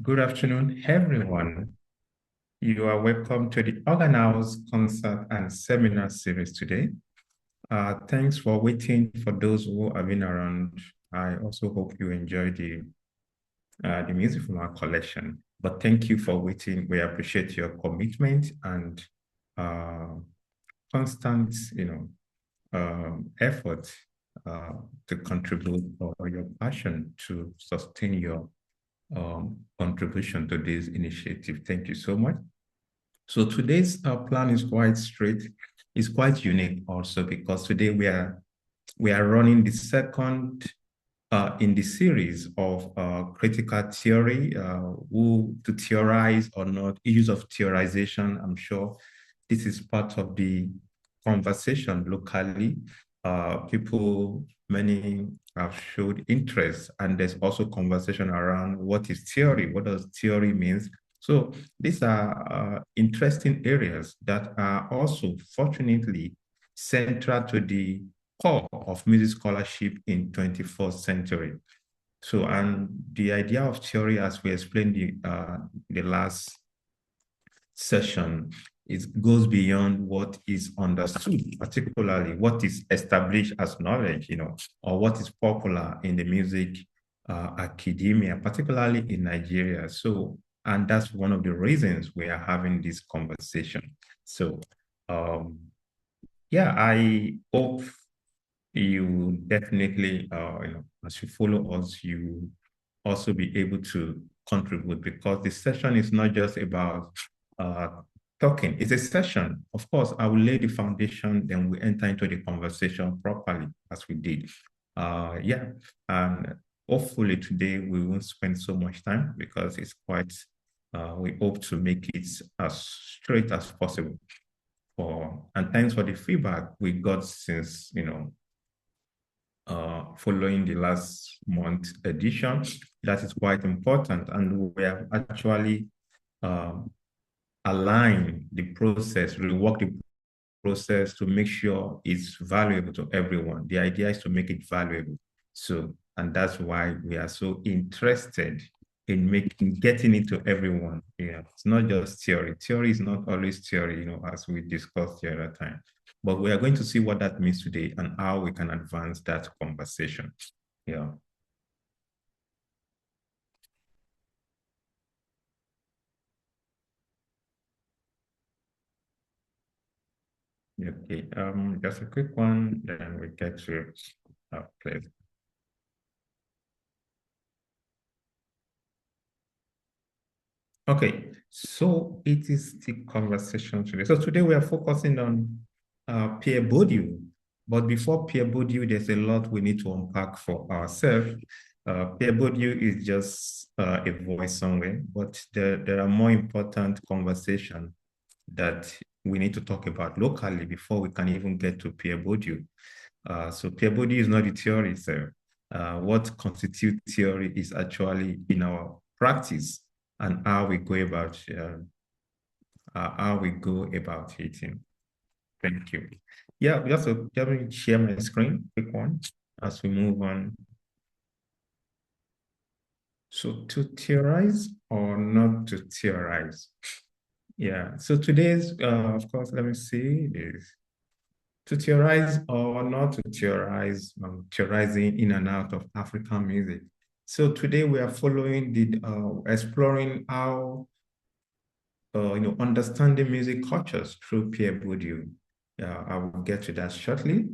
Good afternoon, everyone. You are welcome to the Organhouse Concert and Seminar Series today. Thanks for waiting for those who have been around. I also hope you enjoy the music from our collection. But thank you for waiting. We appreciate your commitment and constant, effort to contribute or your passion to sustain your contribution to this initiative. Thank you so much. So today's plan is quite straight. It's quite unique also because today we are running the second in the series of critical theory, who to theorize or not, issues of theorization. I'm sure this is part of the conversation locally. Many have showed interest, and there's also conversation around what is theory, what does theory means. So these are interesting areas that are also, fortunately, central to the core of music scholarship in 21st century. So, and the idea of theory, as we explained the last session, it goes beyond what is understood, particularly what is established as knowledge, or what is popular in the music academia, particularly in Nigeria. So, and that's one of the reasons we are having this conversation. So, yeah, I hope you definitely, as you follow us, you also be able to contribute, because the session is not just about talking. It's a session. Of course, I will lay the foundation, then we enter into the conversation properly as we did. Yeah, and hopefully today we won't spend so much time because it's quite, we hope to make it as straight as possible. And thanks for the feedback we got since, following the last month edition. That is quite important. And we have actually aligned the process, reworked the process to make sure it's valuable to everyone. The idea is to make it valuable. So, and that's why we are so interested in getting it to everyone. Yeah, it's not just theory. Theory is not always theory, as we discussed the other time. But we are going to see what that means today and how we can advance that conversation. Yeah. Okay. Just a quick one, then we get to play. Okay, so it is the conversation today. So today we are focusing on Pierre Bourdieu. But before Pierre Bourdieu, there's a lot we need to unpack for ourselves. Pierre Bourdieu is just a voice somewhere, but there are more important conversations that we need to talk about locally before we can even get to Pierre Bourdieu. So Pierre Bourdieu is not the theory, sir. What constitutes theory is actually in our practice and how we go about it. Thank you. Yeah, let me share my screen, quick one, as we move on. So to theorize or not to theorize? Yeah, so today's, of course, let me see this. To theorize or not to theorize, theorizing in and out of African music. So today we are exploring how, understanding music cultures through Pierre Bourdieu. I will get to that shortly,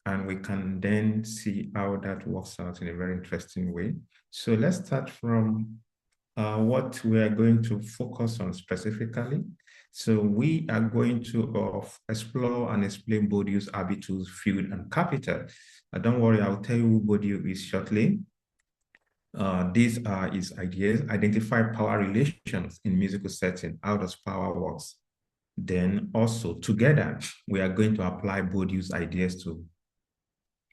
and we can then see how that works out in a very interesting way. So let's start from what we are going to focus on specifically. So we are going to explore and explain Bourdieu's Habitus, Field, and Capital. Don't worry, I'll tell you who Bourdieu is shortly. These are his ideas: identify power relations in musical setting. How does power works? Then also together, we are going to apply Bourdieu's ideas to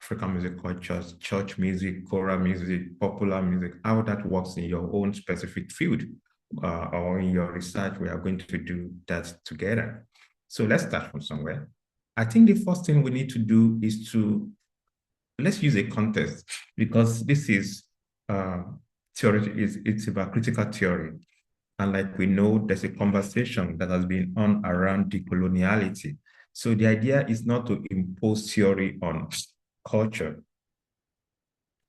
African music cultures, church music, choral music, popular music, how that works in your own specific field or in your research. We are going to do that together. So let's start from somewhere. I think the first thing we need to do is let's use a context, because this is theory it's about critical theory. And like we know, there's a conversation that has been on around decoloniality. So the idea is not to impose theory on culture.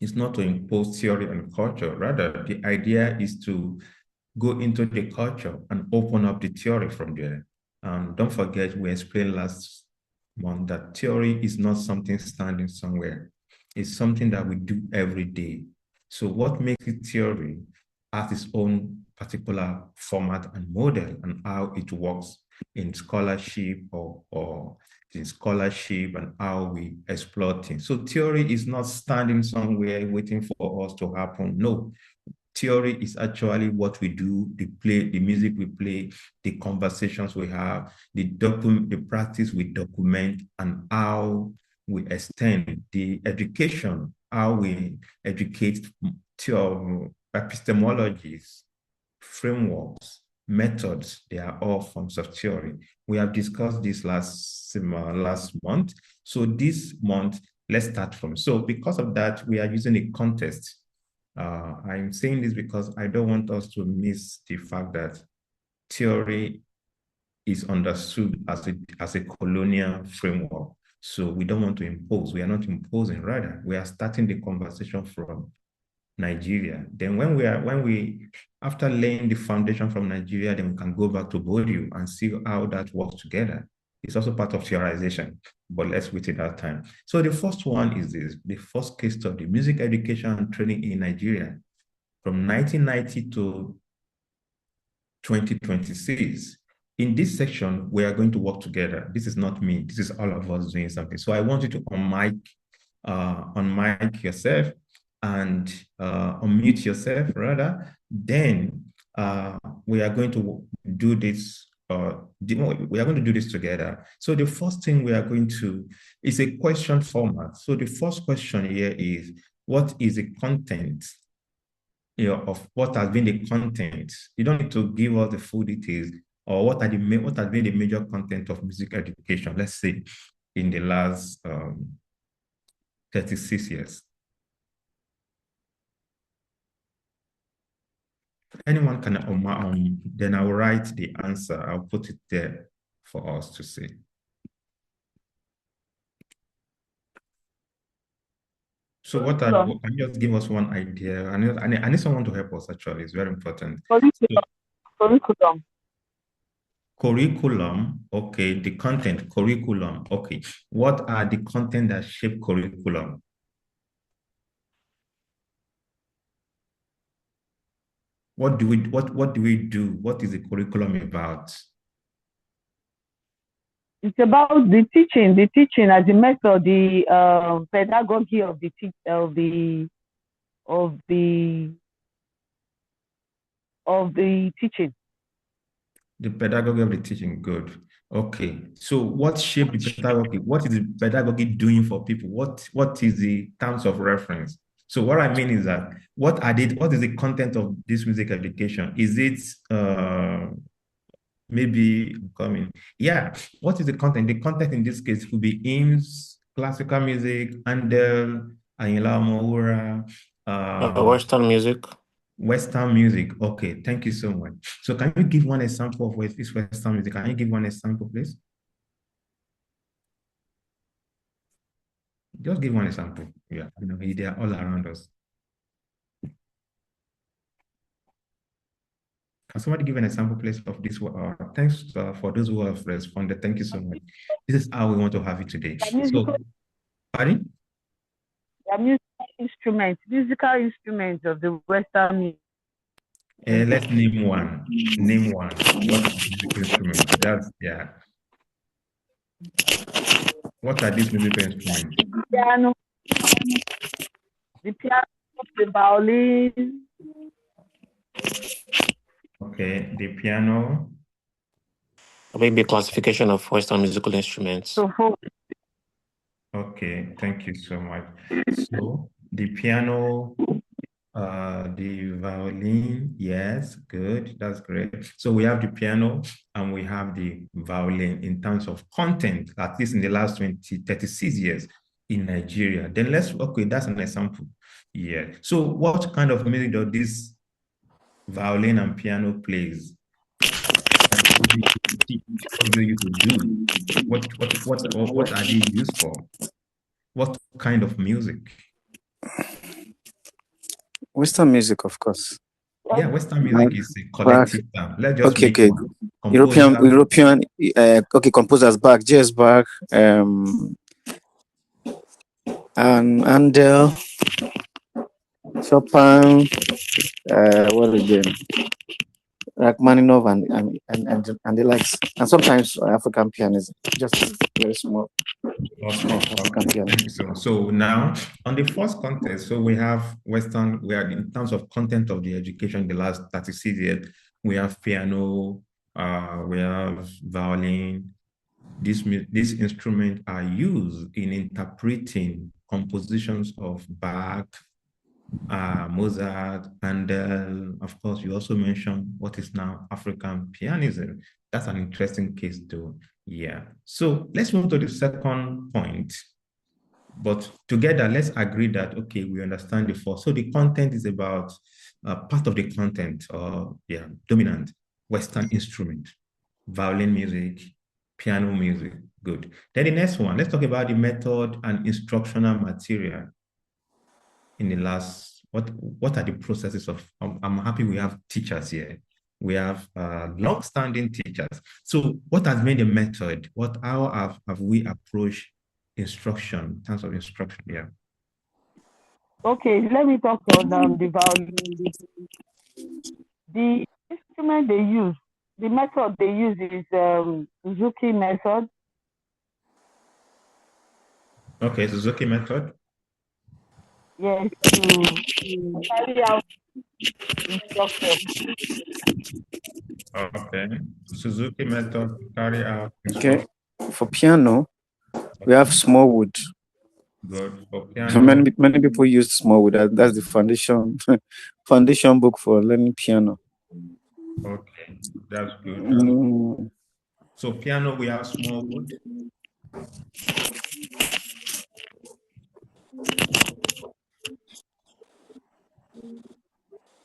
It's not to impose theory on culture. Rather, the idea is to go into the culture and open up the theory from there. Don't forget, we explained last month that theory is not something standing somewhere. It's something that we do every day. So what makes it theory has its own particular format and model and how it works in scholarship or in scholarship and how we explore things. So theory is not standing somewhere waiting for us to happen. No, theory is actually what we do, the music we play, the conversations we have, the practice we document, and how we extend the education, how we educate epistemologies, frameworks, methods. They are all forms of theory. We have discussed this last month. So this month, let's start from. So because of that, we are using a contest. I'm saying this because I don't want us to miss the fact that theory is understood as a colonial framework. So we don't want to impose. We are not imposing, rather, we are starting the conversation from Nigeria. Then after laying the foundation from Nigeria, then we can go back to Bourdieu and see how that works together. It's also part of theorization, but let's wait till that time. So the first one is this, the first case study, music education and training in Nigeria from 1990 to 2026. In this section, we are going to work together. This is not me. This is all of us doing something. So I want you to unmic yourself and unmute yourself, rather. Then we are going to do this. We are going to do this together. So the first thing we are going to is a question format. So the first question here is, what is the content of what has been the content? You don't need to give us the full details, or what has been the major content of music education, let's say, in the last 36 years. Anyone can, then I'll write the answer. I'll put it there for us to see. So can you just give us one idea? I need someone to help us, actually. It's very important. Curriculum. Curriculum, okay, the content, curriculum, okay. What are the content that shape curriculum? What do we do? What is the curriculum about? It's about the teaching as a method, the pedagogy of the teaching. The pedagogy of the teaching, good. Okay, so what shaped the pedagogy? What is the pedagogy doing for people? What is the terms of reference? So what I mean is that what is the content of this music education? Is it maybe coming? Yeah, what is the content? The content in this case could be hymns, classical music, Handel, Ayinla Ọmọwúrà, Western music. Western music. Okay, thank you so much. So can you give one example of what is Western music? Can you give one example, please? Just give one example. Yeah, they are all around us. Can somebody give an example, please, of this? Thanks for those who have responded. Thank you so much. This is how we want to have it today. So, pardon? Musical instruments of the Western music. Let's name one. Name one. What musical instrument? That's, yeah. What are these musical instruments? The piano, the violin. Okay, the piano. Maybe classification of Western musical instruments. Okay, thank you so much. So the piano, the violin, yes, good, that's great. So we have the piano and we have the violin in terms of content, at least in the last 36 years. in Nigeria. Then okay, that's an example. Yeah. So what kind of music does this violin and piano plays? What do you do? What are they used for? What kind of music? Western music, of course. Yeah, Western music is a Bach. collective term. Let's just Okay, make okay. composer. European. Okay, composers Bach, J.S. Bach, and Chopin. What again? Rachmaninoff and the likes, and sometimes African pianism, just very small. Okay. So now on the first context, so we have Western, we are in terms of content of the education, the last 36 years, we have piano, we have violin. These instruments are used in interpreting compositions of Bach, Mozart, and of course, you also mentioned what is now African pianism. That's an interesting case too. Yeah. So let's move to the second point. But together, let's agree that, okay, we understand the first. So the content is about part of the content, dominant Western instrument, violin music, piano music. Good. Then the next one, let's talk about the method and instructional material in the last, what are the processes of, I'm happy we have teachers here. We have long-standing teachers. So what has been the method? How have we approached instruction, in terms of instruction? Yeah. Okay, let me talk on the violin. The instrument they use, the method they use is Suzuki method. Okay, Suzuki method. Yes, to carry out instruction. Okay, Suzuki method to carry out instruction. Okay, for piano, we have small wood. Good. For piano, many people use small wood. That's the foundation book for learning piano. Okay, that's good. So piano, we have small wood.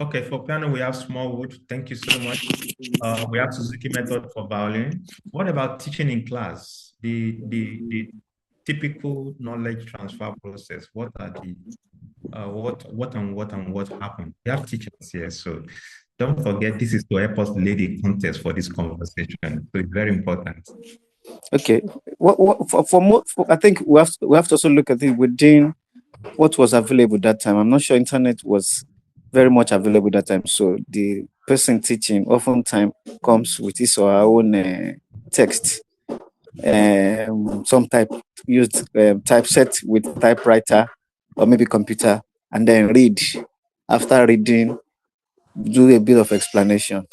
Okay, for piano, we have small wood. Thank you so much. We have Suzuki method for violin. What about teaching in class? The typical knowledge transfer process. What are the what happened? We have teachers here, so don't forget this is to help us lay the context for this conversation. So it's very important. Okay, I think we have to also look at it within what was available that time. I'm not sure internet was very much available that time, so the person teaching oftentimes comes with his or her own text, some typeset with typewriter or maybe computer, and then read. After reading, do a bit of explanation.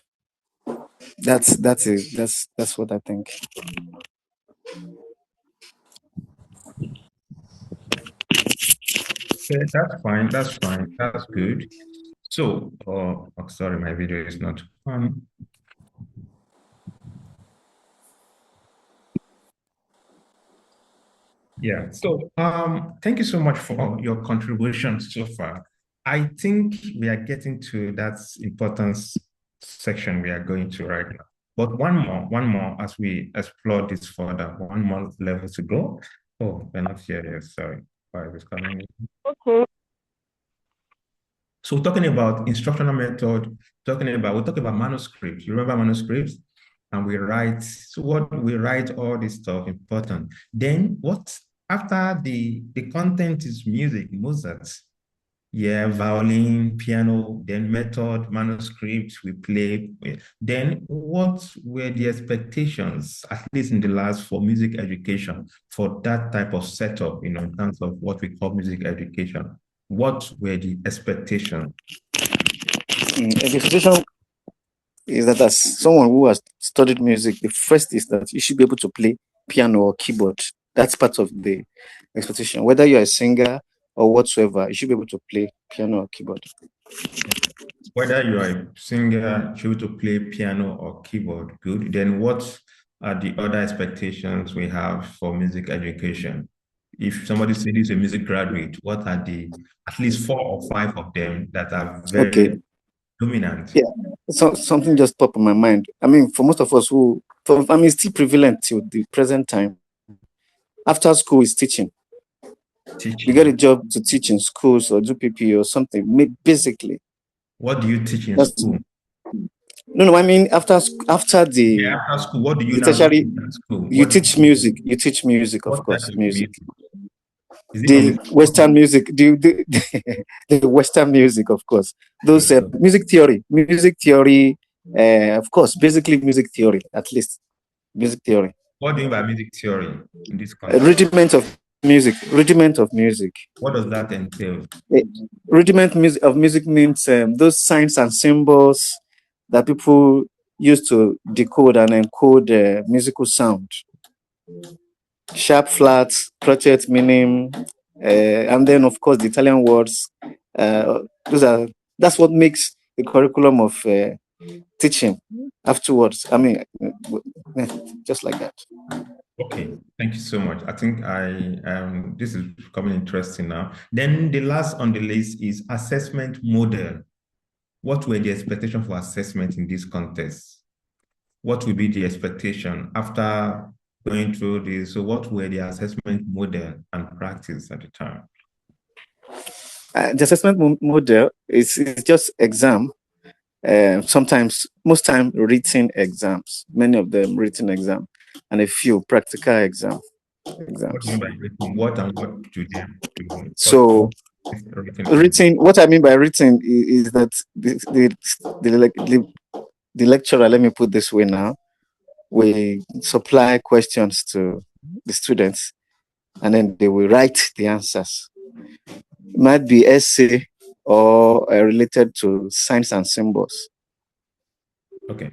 That's what I think. Okay, that's fine. That's good. So, sorry, my video is not on. Yeah. So, thank you so much for your contributions so far. I think we are getting to that importance section we are going to right now. But one more as we explore this further, one more level to go. Oh, we're not here yet. Sorry. Why is coming in? Okay. So talking about instructional method, we talk about manuscripts. You remember manuscripts? And we write, so what we write all this stuff important. Then what after the content is music, Mozart, yeah, violin, piano, then method, manuscripts, we play. Then what were the expectations, at least in the last, for music education, for that type of setup, in terms of what we call music education? What were the expectations? The expectation is that as someone who has studied music, the first is that you should be able to play piano or keyboard. That's part of the expectation. Whether you're a singer or whatsoever, you should be able to play piano or keyboard. Whether you are a singer, you should be able to play piano or keyboard. Good. Then what are the other expectations we have for music education? If somebody says he's a music graduate, what are the at least 4 or 5 of them that are very Okay. dominant? Yeah. So something just popped in my mind. I mean, for most of us it's still prevalent till the present time. After school is teaching. You get a Teaching. job to teach in schools or do PP or something. Basically, What do you teach in that's school? no. I mean, after the Yeah, after school, what do you now tertiary, teach at school? you teach music. You teach music, of What type course, of music. music? Is it from The Western music, the Western music, of course. Those music theory, of course, basically music theory, at least music theory. What do you mean by music theory in this context? Rudiment of music. What does that entail? Rudiment of music means those signs and symbols that people use to decode and encode musical sound. Sharp, flat, crotchet meaning, and then of course the Italian words. That's what makes the curriculum of teaching afterwards. I mean, just like that. Okay, thank you so much. I think this is becoming interesting now. Then the last on the list is assessment model. What were the expectations for assessment in this context? What will be the expectation after going through this? So what were the assessment model and practice at the time? The assessment model is just exam. Sometimes, most time, written exams. Many of them written exam, and a few practical exams. What do you mean by written? What and what do they do? So, written. What I mean by written is that the lecturer. Let me put this way now. We supply questions to the students, and then they will write the answers. It might be essay or related to signs and symbols. Okay.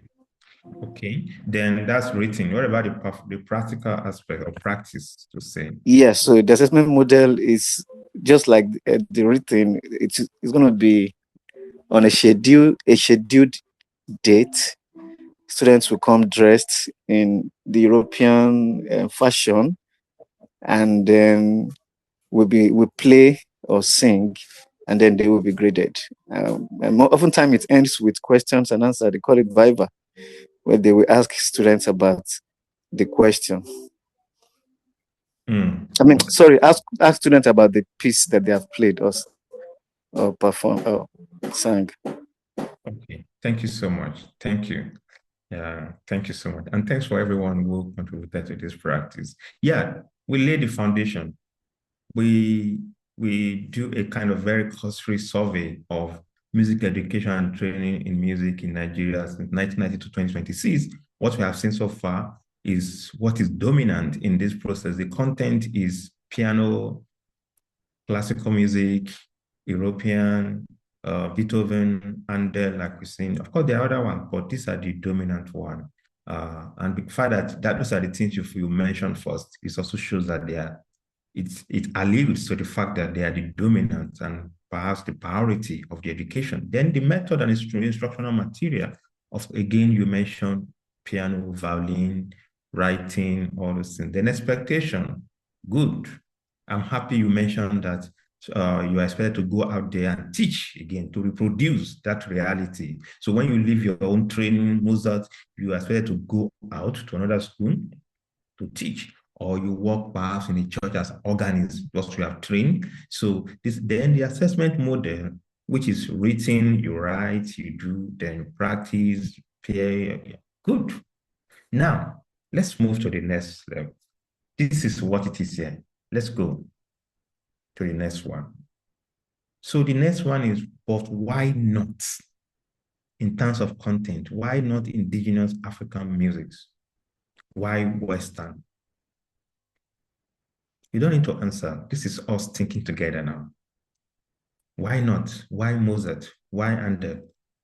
Okay, then that's written. What about the practical aspect of practice to say? Yes, so the assessment model is just like the written. It's going to be on a scheduled date. Students will come dressed in the European fashion, and then we play or sing, and then they will be graded. And oftentimes it ends with questions and answers. They call it Viva, where they will ask students about the question. I mean, sorry, ask students about the piece that they have played or performed or sang. Okay, thank you so much. Thank you. Yeah, thank you so much. And thanks for everyone who contributed to this practice. Yeah, we lay the foundation. We do a kind of very cursory survey of music education and training in music in Nigeria since 1990 to 2026. What we have seen so far is what is dominant in this process. The content is piano, classical music, European, Beethoven, and like we've seen. Of course, there are other ones, but these are the dominant one. And the fact that those are the things you mentioned first, it also shows that it alludes to the fact that they are the dominant and perhaps the priority of the education. Then the method and instructional material of, again, you mentioned piano, violin, writing, all those things. Then expectation, good. I'm happy you mentioned that you are expected to go out there and teach again, to reproduce that reality. So when you leave your own training, Mozart, you are expected to go out to another school to teach, or you work perhaps in a church as organist, just you have trained. So then the assessment model, which is written, you write, you do, then you practice, peer, good. Now, let's move to the next level. This is what it is here. Let's go to the next one. So the next one is, but why not? In terms of content, why not indigenous African musics? Why Western? You don't need to answer. This is us thinking together now. Why not? Why Mozart? Why Ande?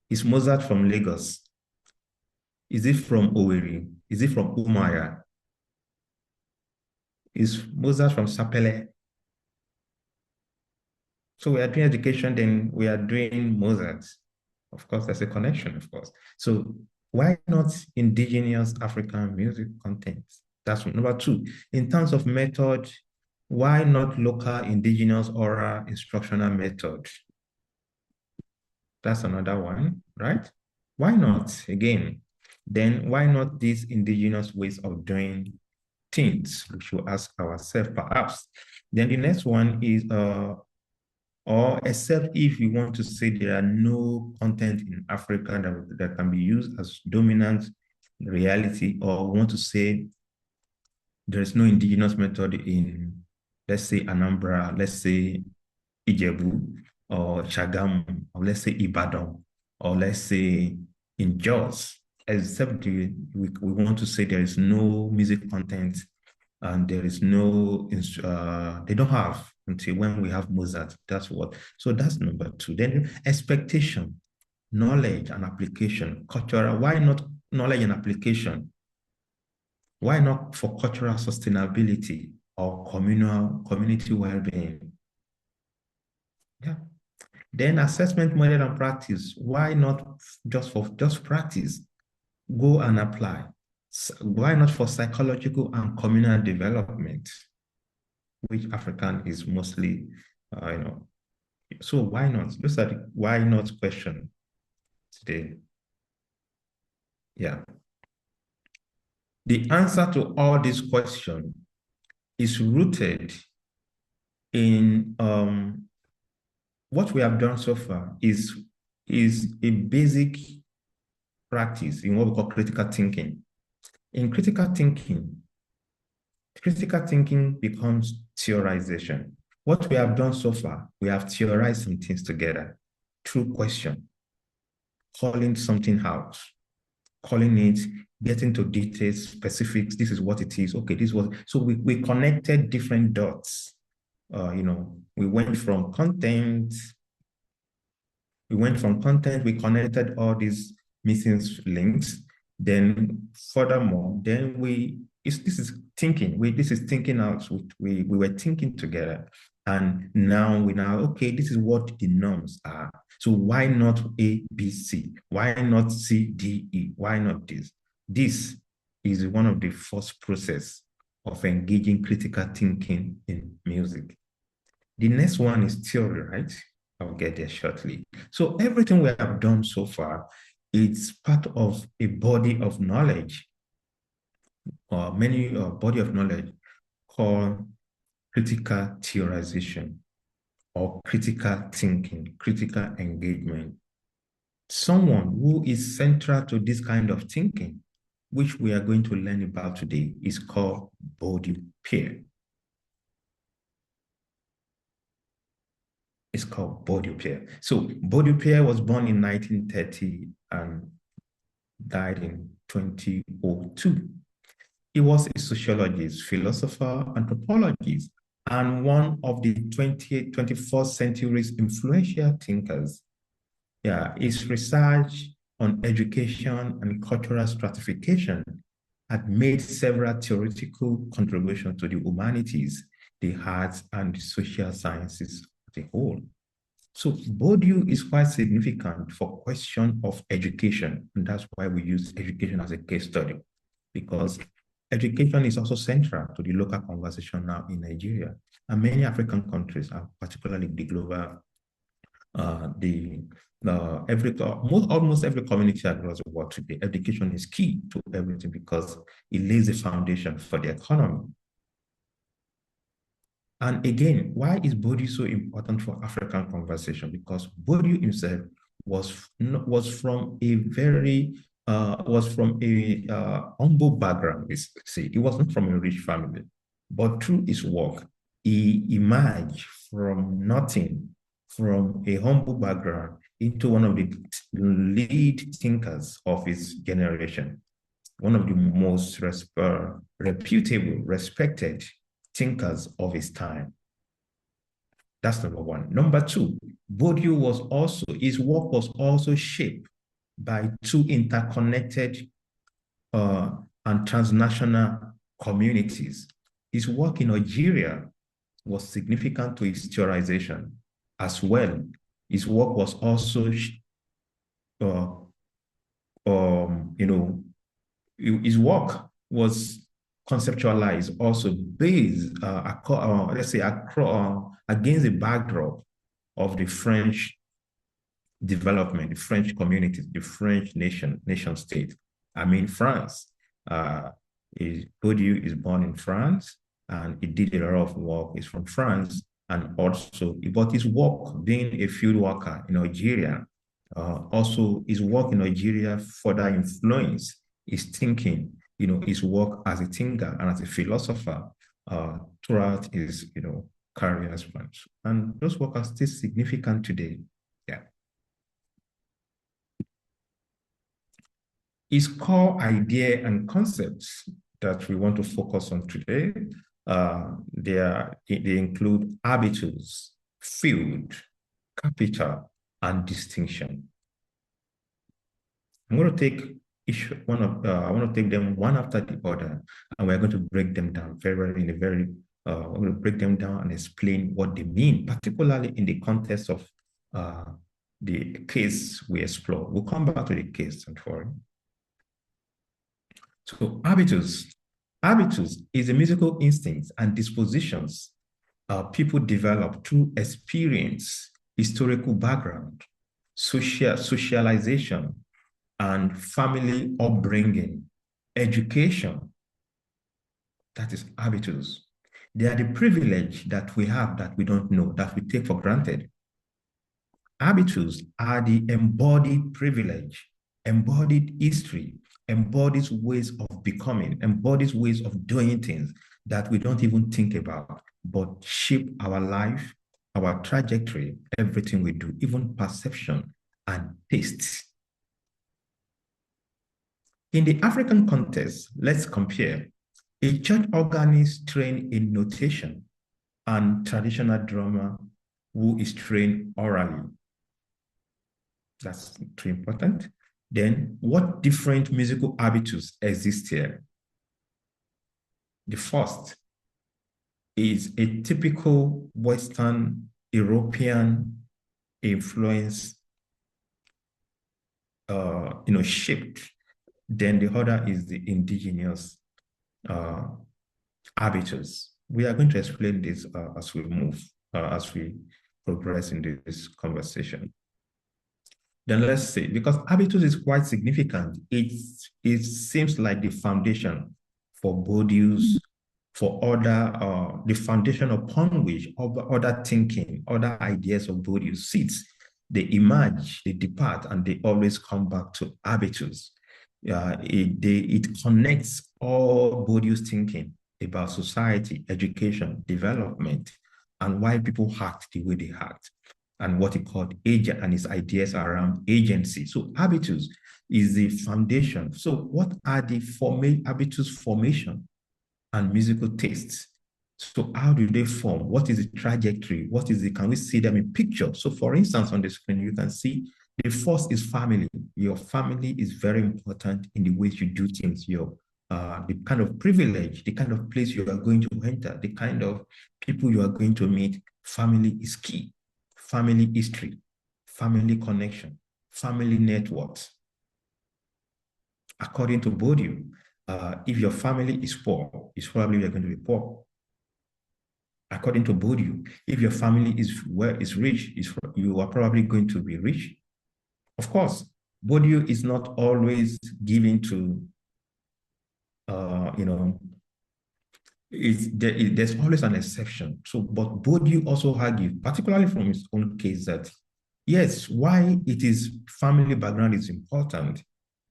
Is Mozart from Lagos? Is it from Owerri? Is it from Umaya? Is Mozart from Sapele? So we are doing education, then we are doing Mozart. Of course, there's a connection, of course. So why not indigenous African music content? That's number two. In terms of method, Why not local indigenous oral instructional method? That's another one, right? Why not? Again, then why not these indigenous ways of doing things? We should ask ourselves perhaps. Then the next one is, or except if you want to say there are no content in Africa that can be used as dominant reality, or want to say there is no indigenous method in, let's say, Anambra, let's say, Ijebu, or Shagamu, or let's say, Ibadan, or let's say, in Jos, except we want to say there is no music content and there is no, they don't have until when we have Mozart. That's what, so that's number two. Then expectation, knowledge and application, cultural. Why not knowledge and application? Why not for cultural sustainability or community well-being? Yeah. Then assessment, model, and practice. Why not just practice? Go and apply. Why not for psychological and communal development, which African is mostly, So why not? Those are the why not question today. Yeah. The answer to all these questions is rooted in what we have done so far is a basic practice in what we call critical thinking. In critical thinking becomes theorization. What we have done so far, we have theorized some things together through question, calling something out, calling it, getting to details, specifics, this is what it is, okay, this was, so we connected different dots. We went from content, we connected all these missing links. Then furthermore, then this is thinking out. We were thinking together. And now okay, this is what the norms are. So why not A, B, C? Why not C, D, E? Why not this? This is one of the first process of engaging critical thinking in music. The next one is theory, right? I'll get there shortly. So everything we have done so far, it's part of a body of knowledge, or many body of knowledge called critical theorization or critical thinking, critical engagement. Someone who is central to this kind of thinking, which we are going to learn about today, is called Pierre. It's called Pierre. So Pierre was born in 1930 and died in 2002. He was a sociologist, philosopher, anthropologist, and one of the 20th, 21st century's influential thinkers. Yeah, his research on education and cultural stratification had made several theoretical contributions to the humanities, the arts, and the social sciences as a whole. So Bourdieu is quite significant for question of education, and that's why we use education as a case study, because education is also central to the local conversation now in Nigeria, and many African countries, and particularly the global, almost every community across the world today, education is key to everything because it lays the foundation for the economy. And again, why is Bourdieu so important for African conversation? Because Bourdieu himself was from a very humble background. He wasn't from a rich family, but through his work, he emerged from nothing, from a humble background, into one of the lead thinkers of his generation, one of the most reputable, respected thinkers of his time. That's number one. Number two, his work was also shaped by two interconnected and transnational communities. His work in Algeria was significant to his theorization as well. His work was also, his work was conceptualized also based, let's say, against the backdrop of the French development, the French community, the French nation state. I mean, France. Bourdieu is born in France, and he did a lot of work. He's from France, and also, but his work being a field worker in Algeria, also his work in Algeria further influenced his thinking, his work as a thinker and as a philosopher throughout his, career span. And those work are still significant today. Yeah. His core idea and concepts that we want to focus on today, they include habitus, field, capital, and distinction. I'm going to take I want to take them one after the other, and we're going to break them down we're going to break them down and explain what they mean, particularly in the context of the case we explore. We'll come back to the case, don't worry. So habitus is a musical instincts and dispositions people develop through experience, historical background, socialization, and family upbringing, education. That is habitus. They are the privilege that we have that we don't know, that we take for granted. Habitus are the embodied privilege, embodied history, embodied ways of becoming, embodied ways of doing things that we don't even think about, but shape our life, our trajectory, everything we do, even perception and taste. In the African context, let's compare a church organist trained in notation and traditional drummer who is trained orally. That's too important. Then what different musical habitus exist here? The first is a typical Western European influence, shaped. Then the other is the indigenous habitus. We are going to explain this as we move, as we progress in this conversation. Then let's see, because habitus is quite significant. It seems like the foundation for Bourdieu's, for the foundation upon which other thinking, other ideas of Bourdieu sits. They emerge, they depart, and they always come back to habitus. It connects all Bourdieu's thinking about society, education, development, and why people act the way they act, and what he called agent and his ideas around agency. So habitus is the foundation. So what are the habitus formation and musical tastes? So how do they form? What is the trajectory? Can we see them in pictures? So for instance, on the screen, you can see the first is family. Your family is very important in the ways you do things. The kind of privilege, the kind of place you are going to enter, the kind of people you are going to meet. Family is key. Family history, family connection, family networks. According to Bourdieu, if your family is poor, it's probably you're going to be poor. According to Bourdieu, if your family is rich, you are probably going to be rich. Of course, Bourdieu is not always given to, there's always an exception. So, but Bourdieu also argued, particularly from his own case, that yes, why family background is important.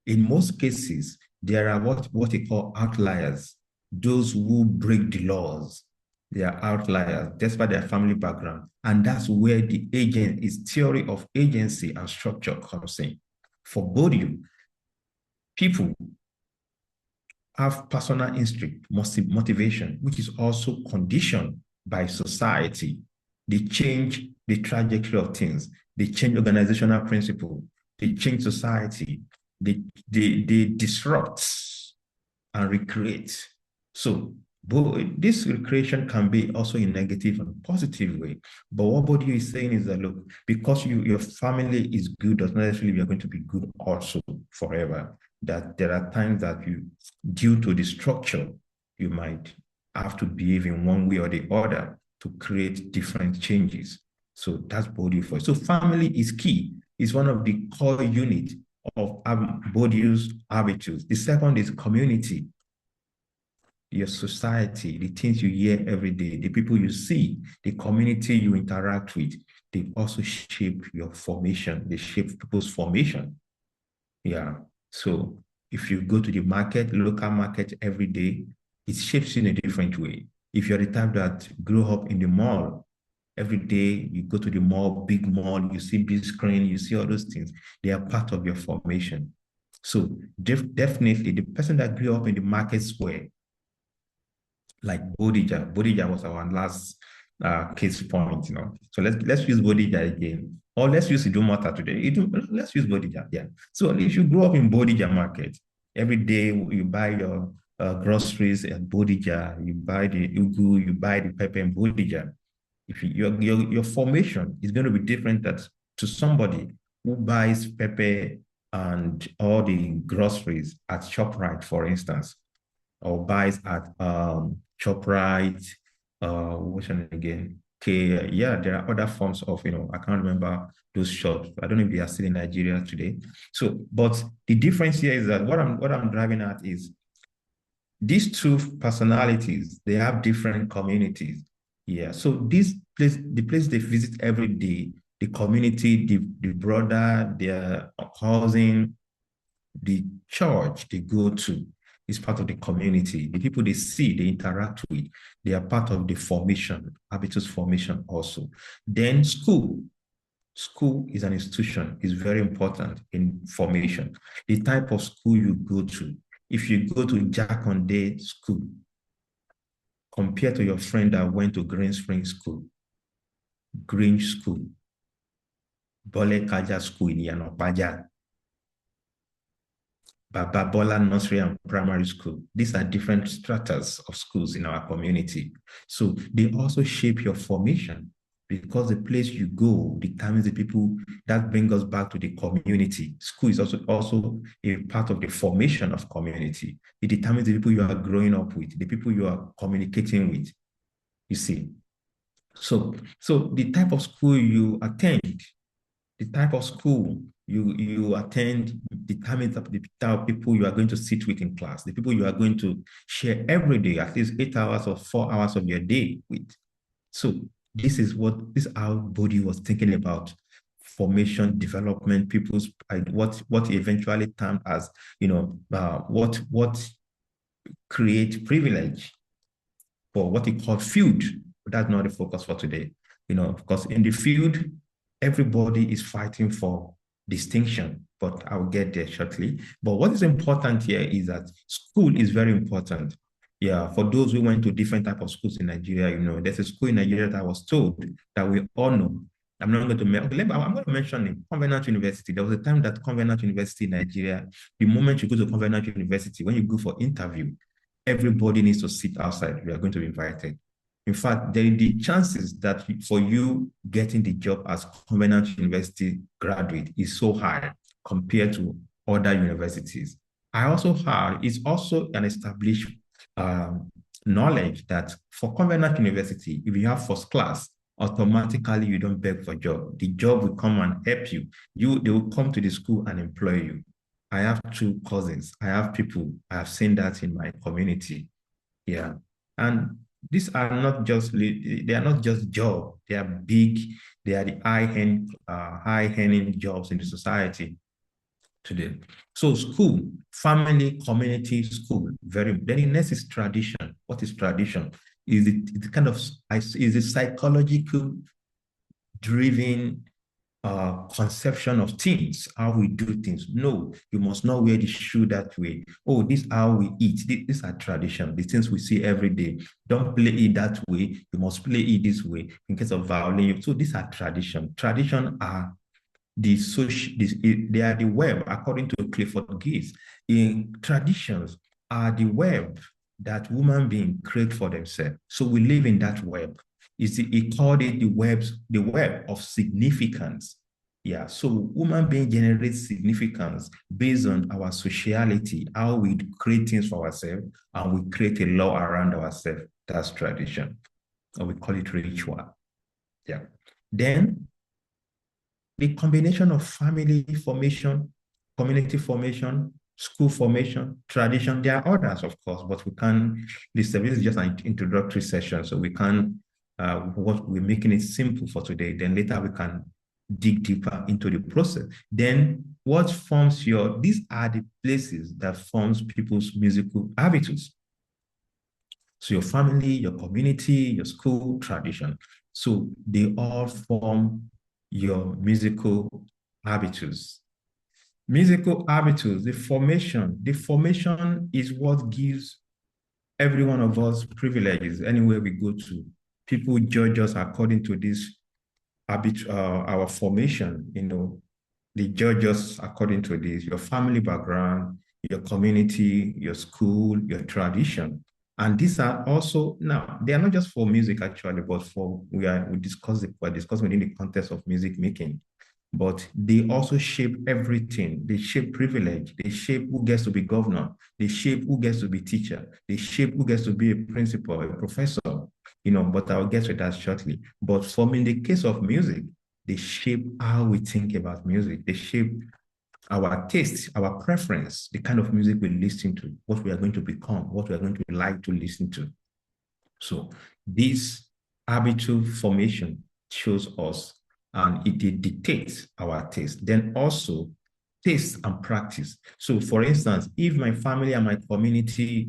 In most cases, there are what he call outliers, those who break the laws. They are outliers, despite their family background. And that's where his theory of agency and structure comes in. For Bourdieu, people have personal instinct, motivation, which is also conditioned by society. They change the trajectory of things. They change organizational principle. They change society. They disrupt and recreate. So this recreation can be also in negative and positive way. But what Bourdieu is saying is that, look, because your family is good, does not necessarily you're going to be good also forever. That there are times that due to the structure You might have to behave in one way or the other to create different changes. So that's Bourdieu for. So family is key. It's one of the core units of Bourdieu's Habitus. The second is community. Your society, the things you hear every day, the people you see, the community you interact with, they also shape your formation. They shape people's formation. Yeah. So if you go to the market, local market every day, it shapes you in a different way. If you're the type that grew up in the mall, every day you go to the mall, big mall, you see big screen, you see all those things, they are part of your formation. So definitely the person that grew up in the market square, like Bodija was our last case point, So let's use Bodija again. Or let's use Idumota today. Let's use Bodija, yeah. So if you grow up in Bodija market, every day you buy your groceries at Bodija, you buy the ugu, you buy the pepper in Bodija. If your formation is going to be different to somebody who buys pepper and all the groceries at ShopRite, for instance, or buys at ShopRite, which one again? Okay, yeah, there are other forms of, I can't remember those shops. I don't know if they are still in Nigeria today. So, but the difference here is that what I'm driving at is these two personalities, they have different communities. Yeah. So the place they visit every day, the community, the brother, their housing, the church they go to is part of the community. The people they see, they interact with, they are part of the formation, habitus formation also. Then school. School is an institution, is very important in formation. The type of school you go to. If you go to Jakonde school, compared to your friend that went to Green Spring School, Green School, Bole Kaja School in Yanopaja, Bababola Nursery and Primary School. These are different stratas of schools in our community. So they also shape your formation because the place you go determines the people that bring us back to the community. School is also a part of the formation of community. It determines the people you are growing up with, the people you are communicating with, you see. So the type of school you attend, the type of school you attend determines the type of people you are going to sit with in class, the people you are going to share every day, at least 8 hours or 4 hours of your day with. So this is how Bourdieu was thinking about formation, development, people's what he eventually termed as, what create privilege, for what he called field. But that's not the focus for today, because in the field, everybody is fighting for distinction, but I'll get there shortly. But what is important here is that school is very important. Yeah, for those who went to different type of schools in Nigeria, there's a school in Nigeria that I was told that we all know. I'm not going to I'm going to mention it. Convener University. There was a time that Convener University in Nigeria, the moment you go to Convener University, when you go for interview, everybody needs to sit outside. You are going to be invited. In fact, the chances that for you getting the job as Convener University graduate is so high compared to other universities. I also heard it's also an established knowledge that for Convener University, if you have first class, automatically you don't beg for a job. The job will come and help you. They will come to the school and employ you. I have 2 cousins. I have people. I have seen that in my community. Yeah. And these are not just jobs. They are big. They are the high-earning jobs in the society today. So school, family, community, school, then the next is tradition. What is tradition? Is a psychological driven conception of things, how we do things. No, you must not wear the shoe that way. Oh, this is how we eat. These are tradition, the things we see every day. Don't play it that way. You must play it this way in case of violence. So these are tradition. Tradition are they are the web, according to Clifford Geertz. In traditions are the web that human beings create for themselves. So we live in that web. He called it the web of significance. Yeah, so human being generates significance based on our sociality, how we create things for ourselves, and we create a law around ourselves. That's tradition, or we call it ritual. Yeah. Then the combination of family formation, community formation, school formation, tradition, there are others, of course, but we can't, this is just an introductory session, so we can't, what we're making it simple for today, then later we can dig deeper into the process. Then what forms these are the places that forms people's musical habitus. So your family, your community, your school, tradition. So they all form your musical habitus. Musical habitus, the formation is what gives every one of us privileges anywhere we go to. People judge us according to this habit, our formation, they judge us according to this, your family background, your community, your school, your tradition. And these are also, now, they are not just for music actually, but we're discussing within the context of music making. But they also shape everything. They shape privilege. They shape who gets to be governor. They shape who gets to be teacher. They shape who gets to be a principal, a professor, but I'll get to that shortly. But in the case of music, they shape how we think about music. They shape our taste, our preference, the kind of music we listen to, what we are going to become, what we are going to like to listen to. So this habitual formation shows us, and it dictates our taste. Then also taste and practice. So for instance, if my family and my community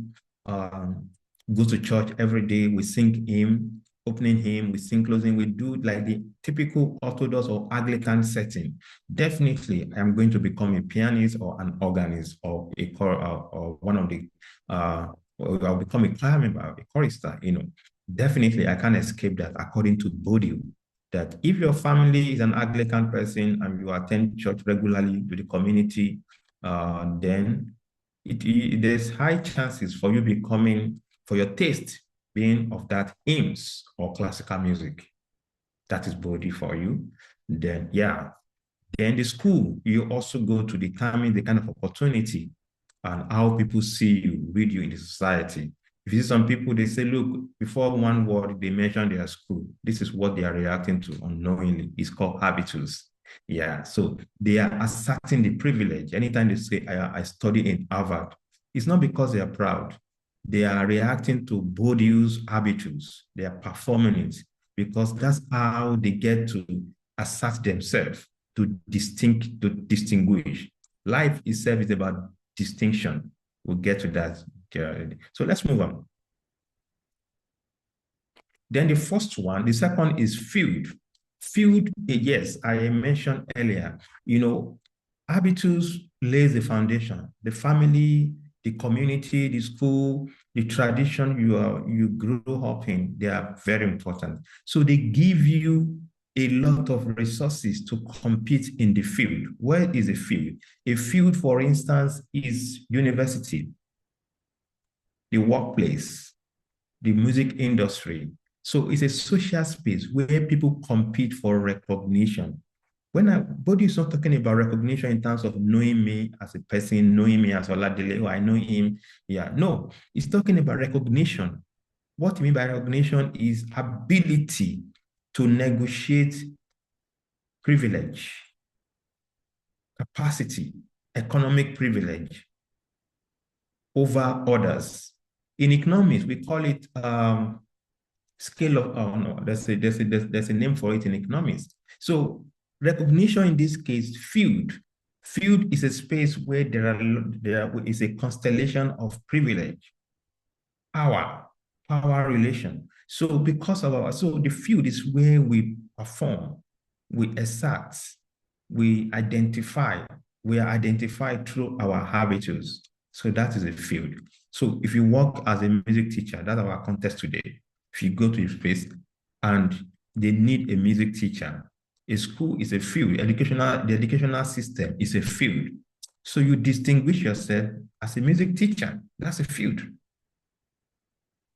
go to church every day, we sing hymn, opening hymn, we sing closing, we do like the typical Orthodox or Anglican setting. Definitely, I'm going to become a pianist or an organist or a or one of the or I'll become a choir member, a chorister, Definitely, I can't escape that according to Bourdieu, that if your family is an Anglican person and you attend church regularly to the community, then there's high chances for you for your taste being of that hymns or classical music. That is Bourdieu for you. Then, yeah. Then the school, you also go to determine the kind of opportunity and how people see you, read you in the society. If you see some people, they say, look, before one word, they mention their school. This is what they are reacting to unknowingly. It's called habitus. Yeah, so they are asserting the privilege. Anytime they say, I study in Harvard, it's not because they are proud. They are reacting to Bourdieu's habitus. They are performing it because that's how they get to assert themselves, to distinguish. Life itself is about distinction. We'll get to that. So let's move on. Then the second is field. Field, yes, I mentioned earlier, habitus lays the foundation. The family, the community, the school, the tradition you grow up in, they are very important. So they give you a lot of resources to compete in the field. Where is a field? A field, for instance, is university, the workplace, the music industry. So it's a social space where people compete for recognition. Bourdieu is not talking about recognition in terms of knowing me as a person, knowing me as Oladele, I know him. Yeah, no, he's talking about recognition. What you mean by recognition is ability to negotiate privilege, capacity, economic privilege over others. In economics, we call it scale of, no, there's a name for it in economics. So recognition in this case, field is a space where there is a constellation of privilege, power relation. So because of so the field is where we perform, we assert, we are identified through our habitus. So that is a field. So if you work as a music teacher, that's our context today. If you go to a space and they need a music teacher, a school is a field, the educational system is a field. So you distinguish yourself as a music teacher. That's a field.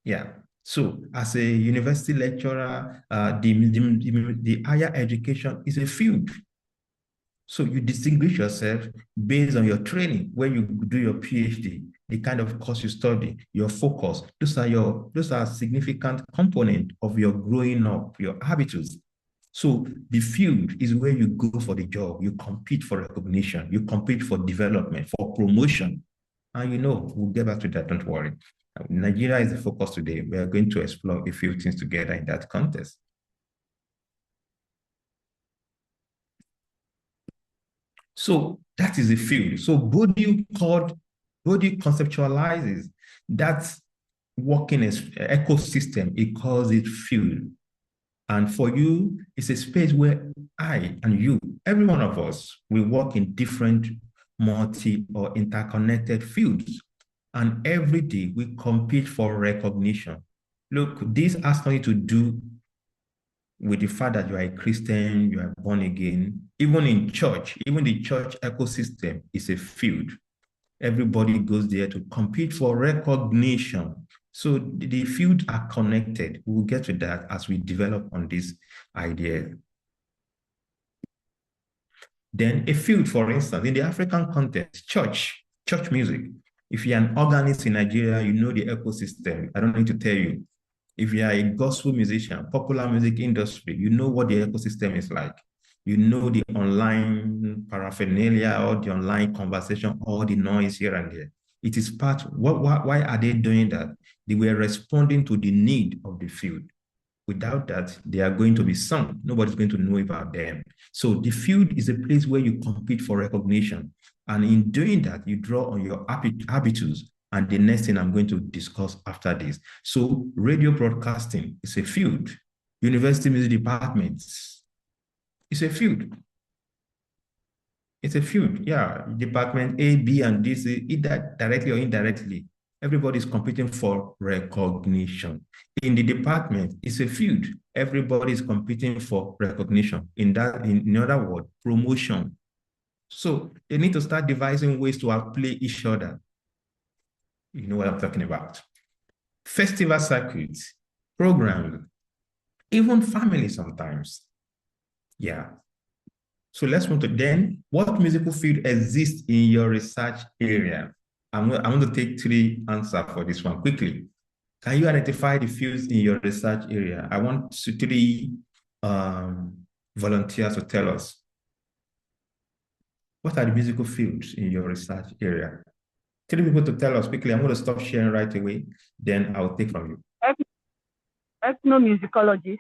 Yeah. So as a university lecturer, the higher education is a field. So you distinguish yourself based on your training, where you do your PhD, the kind of course you study, your focus. Those are significant component of your growing up, your habitus. So the field is where you go for the job, you compete for recognition, you compete for development, for promotion. And we'll get back to that, don't worry. Nigeria is the focus today. We are going to explore a few things together in that context. So that is the field. So Bourdieu conceptualizes that working ecosystem. He calls it field. And for you, it's a space where I and you, every one of us, will work in different multi or interconnected fields. And every day we compete for recognition. Look, this has nothing to do with the fact that you are a Christian, you are born again. Even in church, even the church ecosystem is a field. Everybody goes there to compete for recognition. So the fields are connected. We'll get to that as we develop on this idea. Then a field, for instance, in the African context, church music. If you're an organist in Nigeria, you know the ecosystem. I don't need to tell you. If you are a gospel musician, popular music industry, you know what the ecosystem is like. You know the online paraphernalia, or the online conversation, all the noise here and there. It is part, why are they doing that? They were responding to the need of the field. Without that, they are going to be sunk. Nobody's going to know about them. So the field is a place where you compete for recognition. And in doing that, you draw on your habitus. And the next thing I'm going to discuss after this. So radio broadcasting is a field. University music departments is a field. It's a field, yeah. Department A, B, and D, either directly or indirectly. Everybody's competing for recognition. In the department, it's a field. Everybody's competing for recognition. In other words, promotion. So they need to start devising ways to outplay each other. You know what I'm talking about. Festival circuits, programs, even family sometimes. Yeah. So let's move to then, what musical field exists in your research area? I'm going to take 3 answers for this one quickly. Can you identify the fields in your research area? I want 3 volunteers to tell us. What are the musical fields in your research area? 3 people to tell us quickly. I'm going to stop sharing right away. Then I'll take from you. Ethnomusicology.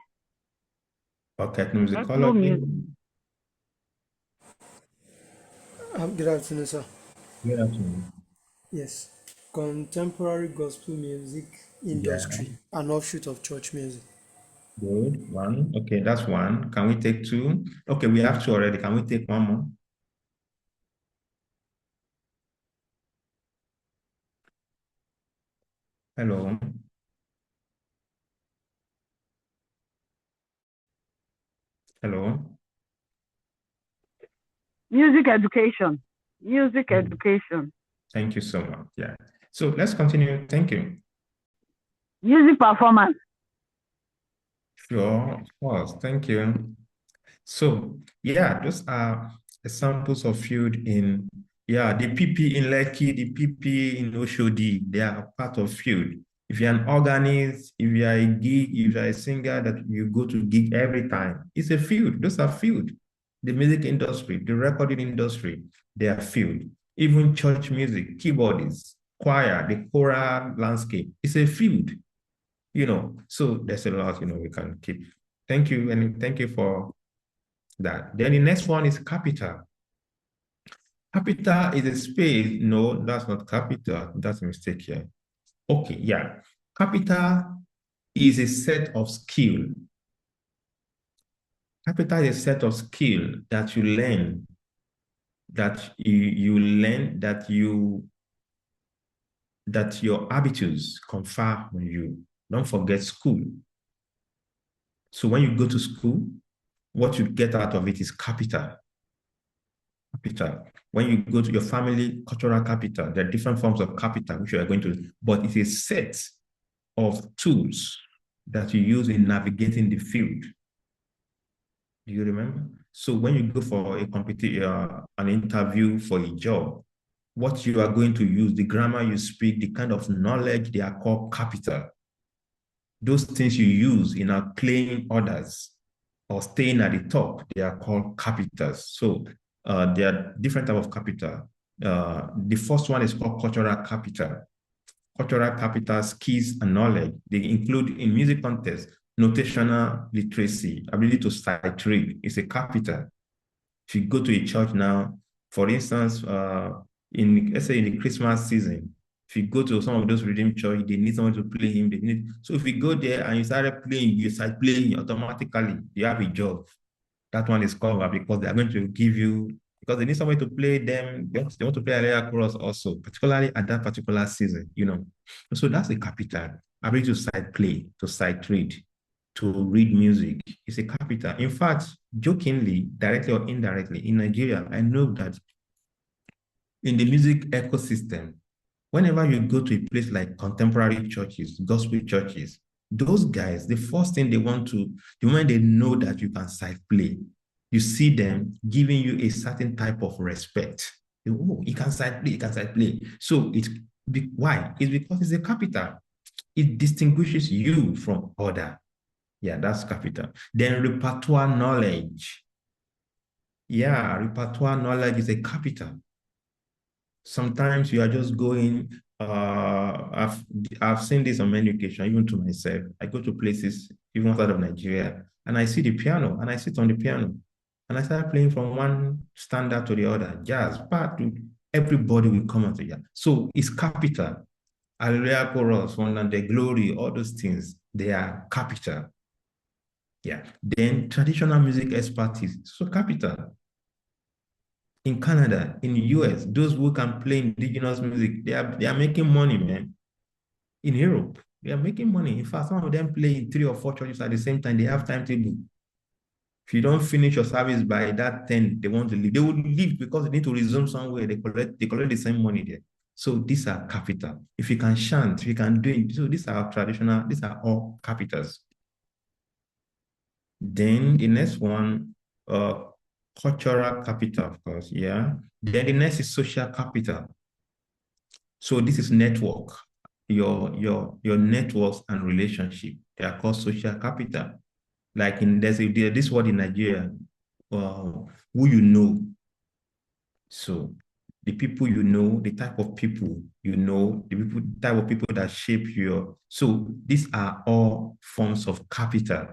Okay, ethnomusicology. Good afternoon, sir. Good afternoon. Yes. Contemporary gospel music industry, an offshoot of church music. Good. 1. Okay, that's 1. Can we take 2? Okay, we have 2 already. Can we take 1 more? Hello. Hello. Music education. Music education. Thank you so much. Yeah. So let's continue. Thank you. Music performance. Sure, of course. Thank you. So yeah, those are examples of field in, the PP in Lekki, the PP in Oshodi, they are part of field. If you're an organist, if you are a gig, if you're a singer that you go to gig every time, it's a field. Those are field. The music industry, the recording industry, they are field. Even church music, keyboardists, choir, the choral landscape, it's a field. So there's a lot, we can keep. Thank you, and thank you for that. Then the next one is capital. Capital is a space. No, that's not capital. That's a mistake here. Okay, yeah. Capital is a set of skill. Capital is a set of skill that you learn, that your habitus confer on you. Don't forget school. So when you go to school, what you get out of it is capital. Capital. When you go to your family, cultural capital. There are different forms of capital which you are going to, but it's a set of tools that you use in navigating the field. Do you remember? So when you go for an interview for a job, what you are going to use, the grammar you speak, the kind of knowledge, they are called capital. Those things you use in outplaying others or staying at the top, they are called capitals. So there are different types of capital. The first one is called cultural capital. Cultural capital, skills, and knowledge. They include, in music context, notational literacy, ability to sight read is a capital. If you go to a church now, for instance, let's say in the Christmas season, if you go to some of those redeemed church, they need someone to play him. So if you go there and you start playing, you start playing automatically, you have a job. That one is covered because they are going to give you, because they need somebody to play them. They want to play a chorus also, particularly at that particular season, So that's a capital. Ability to sight play, to sight read, to read music is a capital. In fact, jokingly, directly or indirectly, in Nigeria, I know that in the music ecosystem, whenever you go to a place like contemporary churches, gospel churches, those guys, the first thing they want to, the moment they know that you can sight play, you see them giving you a certain type of respect. Oh, you can sight play, you can sight play. So why? It's because it's a capital. It distinguishes you from other. Yeah, that's capital. Then repertoire knowledge. Yeah, repertoire knowledge is a capital. Sometimes you are just going, I've seen this on many occasions, even to myself. I go to places, even outside of Nigeria, and I see the piano, and I sit on the piano, and I start playing from one standard to the other, jazz, but everybody will come onto jazz. So it's capital. Hallelujah chorus, Wonder the Glory, all those things, they are capital. Yeah. Then traditional music expertise, so capital. In Canada, in the US, those who can play indigenous music, they are making money, man. In Europe, they are making money. In fact, some of them play in 3 or 4 churches at the same time. They have timetable. If you don't finish your service by that 10, they want to leave. They will leave because they need to resume somewhere. They collect the same money there. So these are capital. If you can chant, if you can do it, so these are traditional, these are all capitals. Then the next one, cultural capital, of course, yeah. Then the next is social capital. So this is network, your networks and relationship. They are called social capital. Like there's this word in Nigeria, who you know. So the people you know, the type of people you know, the type of people that shape your. So these are all forms of capital.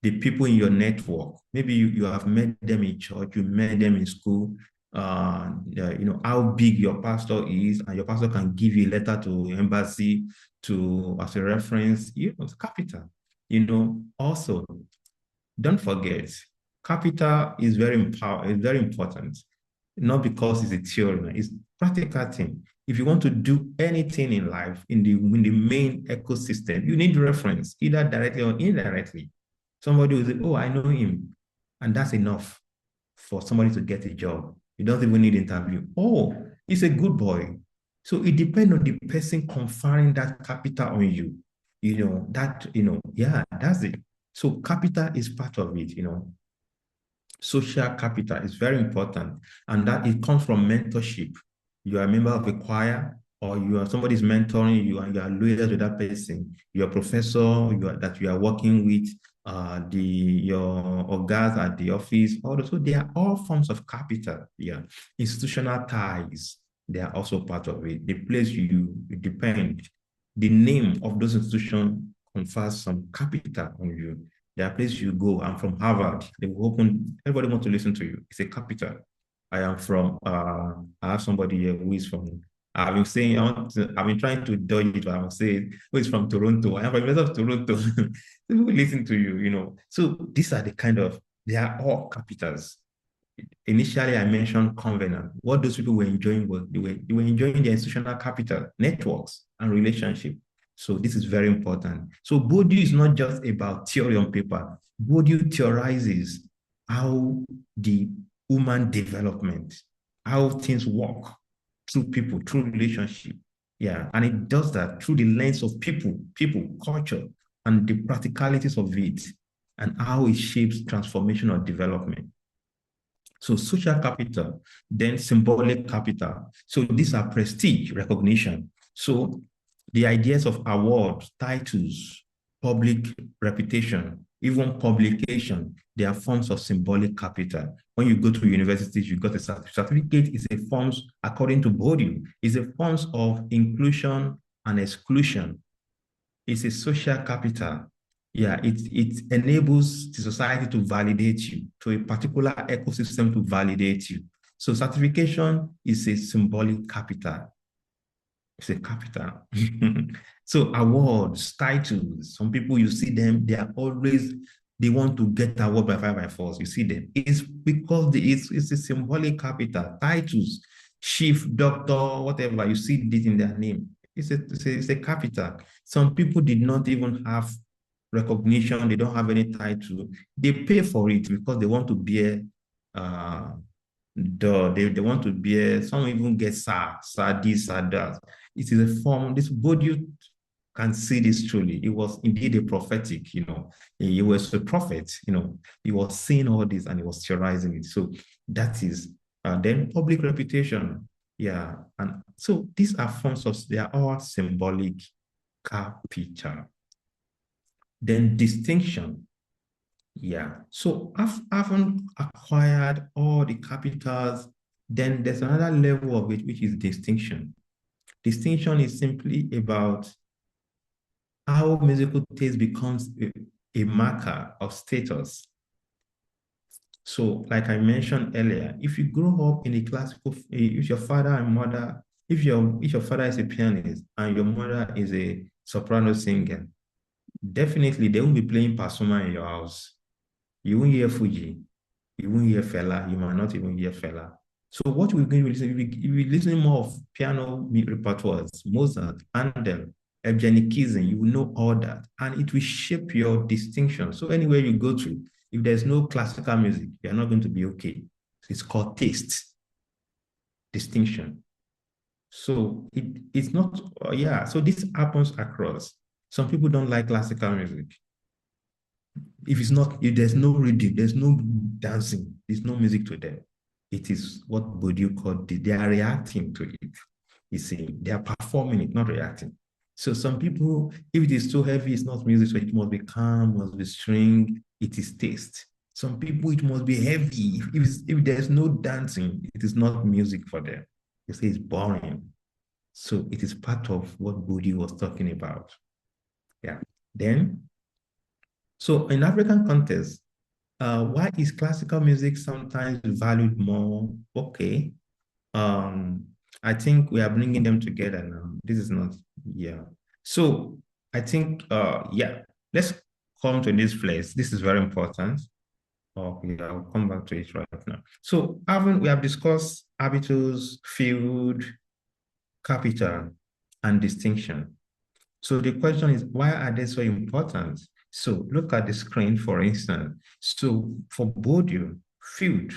The people in your network, maybe you have met them in church, you met them in school, how big your pastor is, and your pastor can give you a letter to embassy as a reference. It's capital. Also, don't forget, capital is very important, not because it's a theory, it's practical thing. If you want to do anything in life, in the main ecosystem, you need reference, either directly or indirectly. Somebody will say, oh, I know him. And that's enough for somebody to get a job. You don't even need interview. Oh, he's a good boy. So it depends on the person conferring that capital on you. That's it. So capital is part of it, Social capital is very important, and that it comes from mentorship. You are a member of a choir, or somebody's mentoring you, and you are loyal to that person. Your professor that you are working with, your guys at the office, also they are all forms of capital. Yeah, institutional ties, they are also part of it. The place you depend, the name of those institutions confers some capital on you. There are places you go. I'm from Harvard. They will open, everybody wants to listen to you. It's a capital. I have somebody here who is from, I've been saying, I've been trying to dodge it, but I will say, who is from Toronto? I am from of Toronto. People listen to you, So these are they are all capitals. Initially, I mentioned Convener. What those people were enjoying was they were enjoying the institutional capital, networks, and relationship. So this is very important. So Bourdieu is not just about theory on paper. Bourdieu theorizes how the human development, how things work through people, through relationship. Yeah, and it does that through the lens of people, culture, and the practicalities of it, and how it shapes transformation or development. So social capital, then symbolic capital. So these are prestige, recognition. So the ideas of awards, titles, public reputation, even publication, they are forms of symbolic capital. When you go to universities, you got a certificate is a forms, according to Bourdieu, is a forms of inclusion and exclusion. It's a social capital. Yeah, it enables the society to validate you, to a particular ecosystem to validate you. So certification is a symbolic capital. It's a capital. So awards, titles, some people you see them, they are always, they want to get award by 5 by 4. You see them. It's because it's a symbolic capital. Titles, chief, doctor, whatever, you see this in their name. It's a capital. Some people did not even have recognition. They don't have any title. They pay for it because they want to bear they want to bear, some even get SAR this, SAR that. It is a form, this Bourdieu can see this truly. It was indeed a prophetic, he was a prophet, he was seeing all this and he was theorizing it. So that is, then public reputation. Yeah. And so these are forms of, they are all symbolic capital. Then distinction. Yeah. So I've acquired all the capitals. Then there's another level of it, which is distinction. Distinction is simply about how musical taste becomes a marker of status. So, like I mentioned earlier, if you grow up in a classical, if your father and mother, if your father is a pianist and your mother is a soprano singer, definitely they won't be playing Pasuma in your house. You won't hear Fuji. You won't hear Fela. You might not even hear Fela. So what we're going to listen, if listen more of piano repertoires, Mozart, Handel, Evgeny Kissin, you will know all that. And it will shape your distinction. So anywhere you go to, if there's no classical music, you're not going to be okay. It's called taste, distinction. So it's not, yeah. So this happens across. Some people don't like classical music. If there's no reading, there's no dancing, there's no music to them. It is what Bourdieu called, they are reacting to it. You see, they are performing it, not reacting. So some people, if it is too heavy, it's not music, so it must be calm, must be string, it is taste. Some people, it must be heavy. If there's no dancing, it is not music for them. They say it's boring. So it is part of what Bourdieu was talking about. Yeah. Then, so in African context, why is classical music sometimes valued more? Okay. I think we are bringing them together now. This is not, yeah. So I think, yeah, let's come to this place. This is very important. Okay, I'll come back to it right now. So we have discussed habitus, field, capital, and distinction. So the question is, why are they so important? So look at the screen, for instance. So for Bourdieu, field,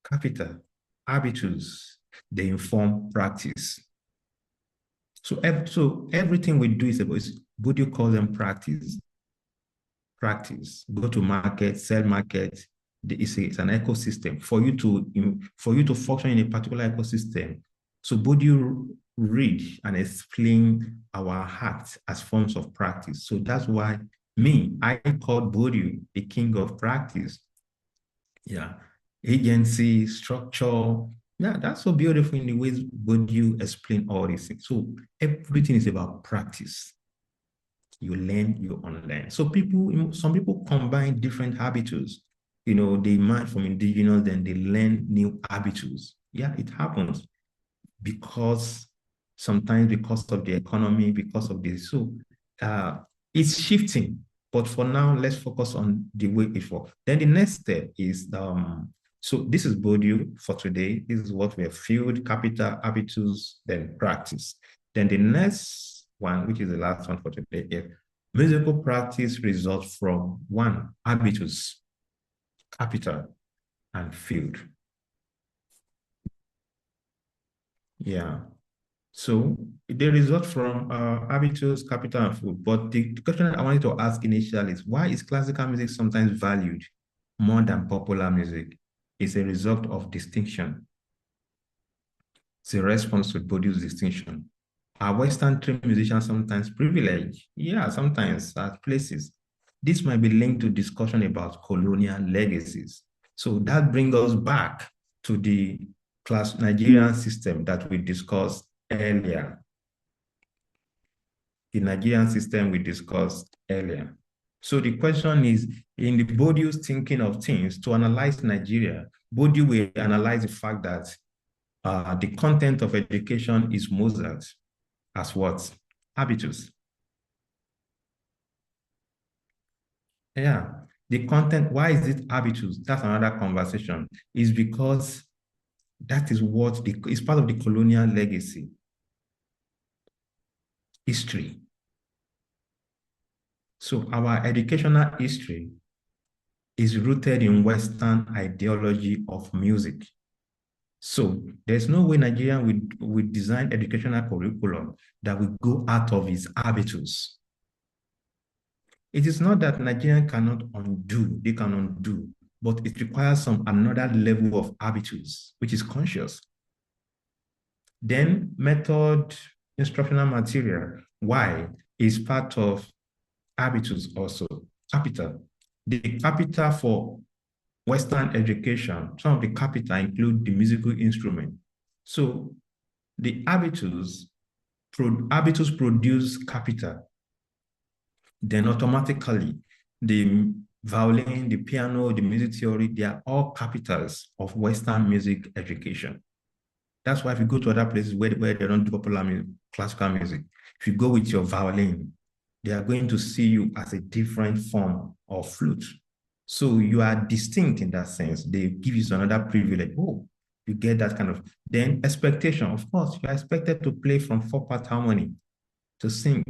capital, habitus, they inform practice. So everything we do is Bourdieu calls them practice. Practice. Go to market, sell market. It's an ecosystem for you to function in a particular ecosystem. So Bourdieu read and explain our acts as forms of practice. So that's why I called Bourdieu the king of practice. Yeah, agency, structure. Yeah, that's so beautiful in the ways Bourdieu explain all these things. So everything is about practice. You learn, you unlearn. So some people combine different habitus. They emerge from indigenous, then they learn new habitus. Yeah, it happens sometimes because of the economy, because of this. So it's shifting. But for now, let's focus on the way it works. Then the next step is, so this is Bourdieu for today. This is what we have: field, capital, habitus, then practice. Then the next one, which is the last one for today, is musical practice results from one, habitus, capital, and field. Yeah. So they result from habitus, capital, and food. But the question I wanted to ask initially is, why is classical music sometimes valued more than popular music? is a result of distinction. It's a response to Bourdieu's distinction. Are Western trained musicians sometimes privileged? Yeah, sometimes at places. This might be linked to discussion about colonial legacies. So that brings us back to the class Nigerian system that we discussed earlier. The Nigerian system we discussed earlier. So the question is, in the Bourdieu's thinking of things, to analyze Nigeria, Bourdieu will analyze the fact that the content of education is Mozart as what? Habitus. Yeah, the content, why is it habitus? That's another conversation. Is because that is what is part of the colonial legacy, history. So our educational history is rooted in Western ideology of music. So there's no way Nigeria would design educational curriculum that will go out of its habitus. It is not that Nigerian cannot undo, they can undo, but it requires another level of habitus, which is conscious. Then method, instructional material, why is part of habitus also. Capital. The capital for Western education, some of the capital include the musical instrument. So the habitus produce capital. Then automatically, the violin, the piano, the music theory, they are all capitals of Western music education. That's why if you go to other places where they don't do popular music, classical music, if you go with your violin, they are going to see you as a different form of flute. So you are distinct in that sense. They give you another privilege. Oh, you get that kind of, then expectation. Of course, you are expected to play from 4-part harmony, to sing.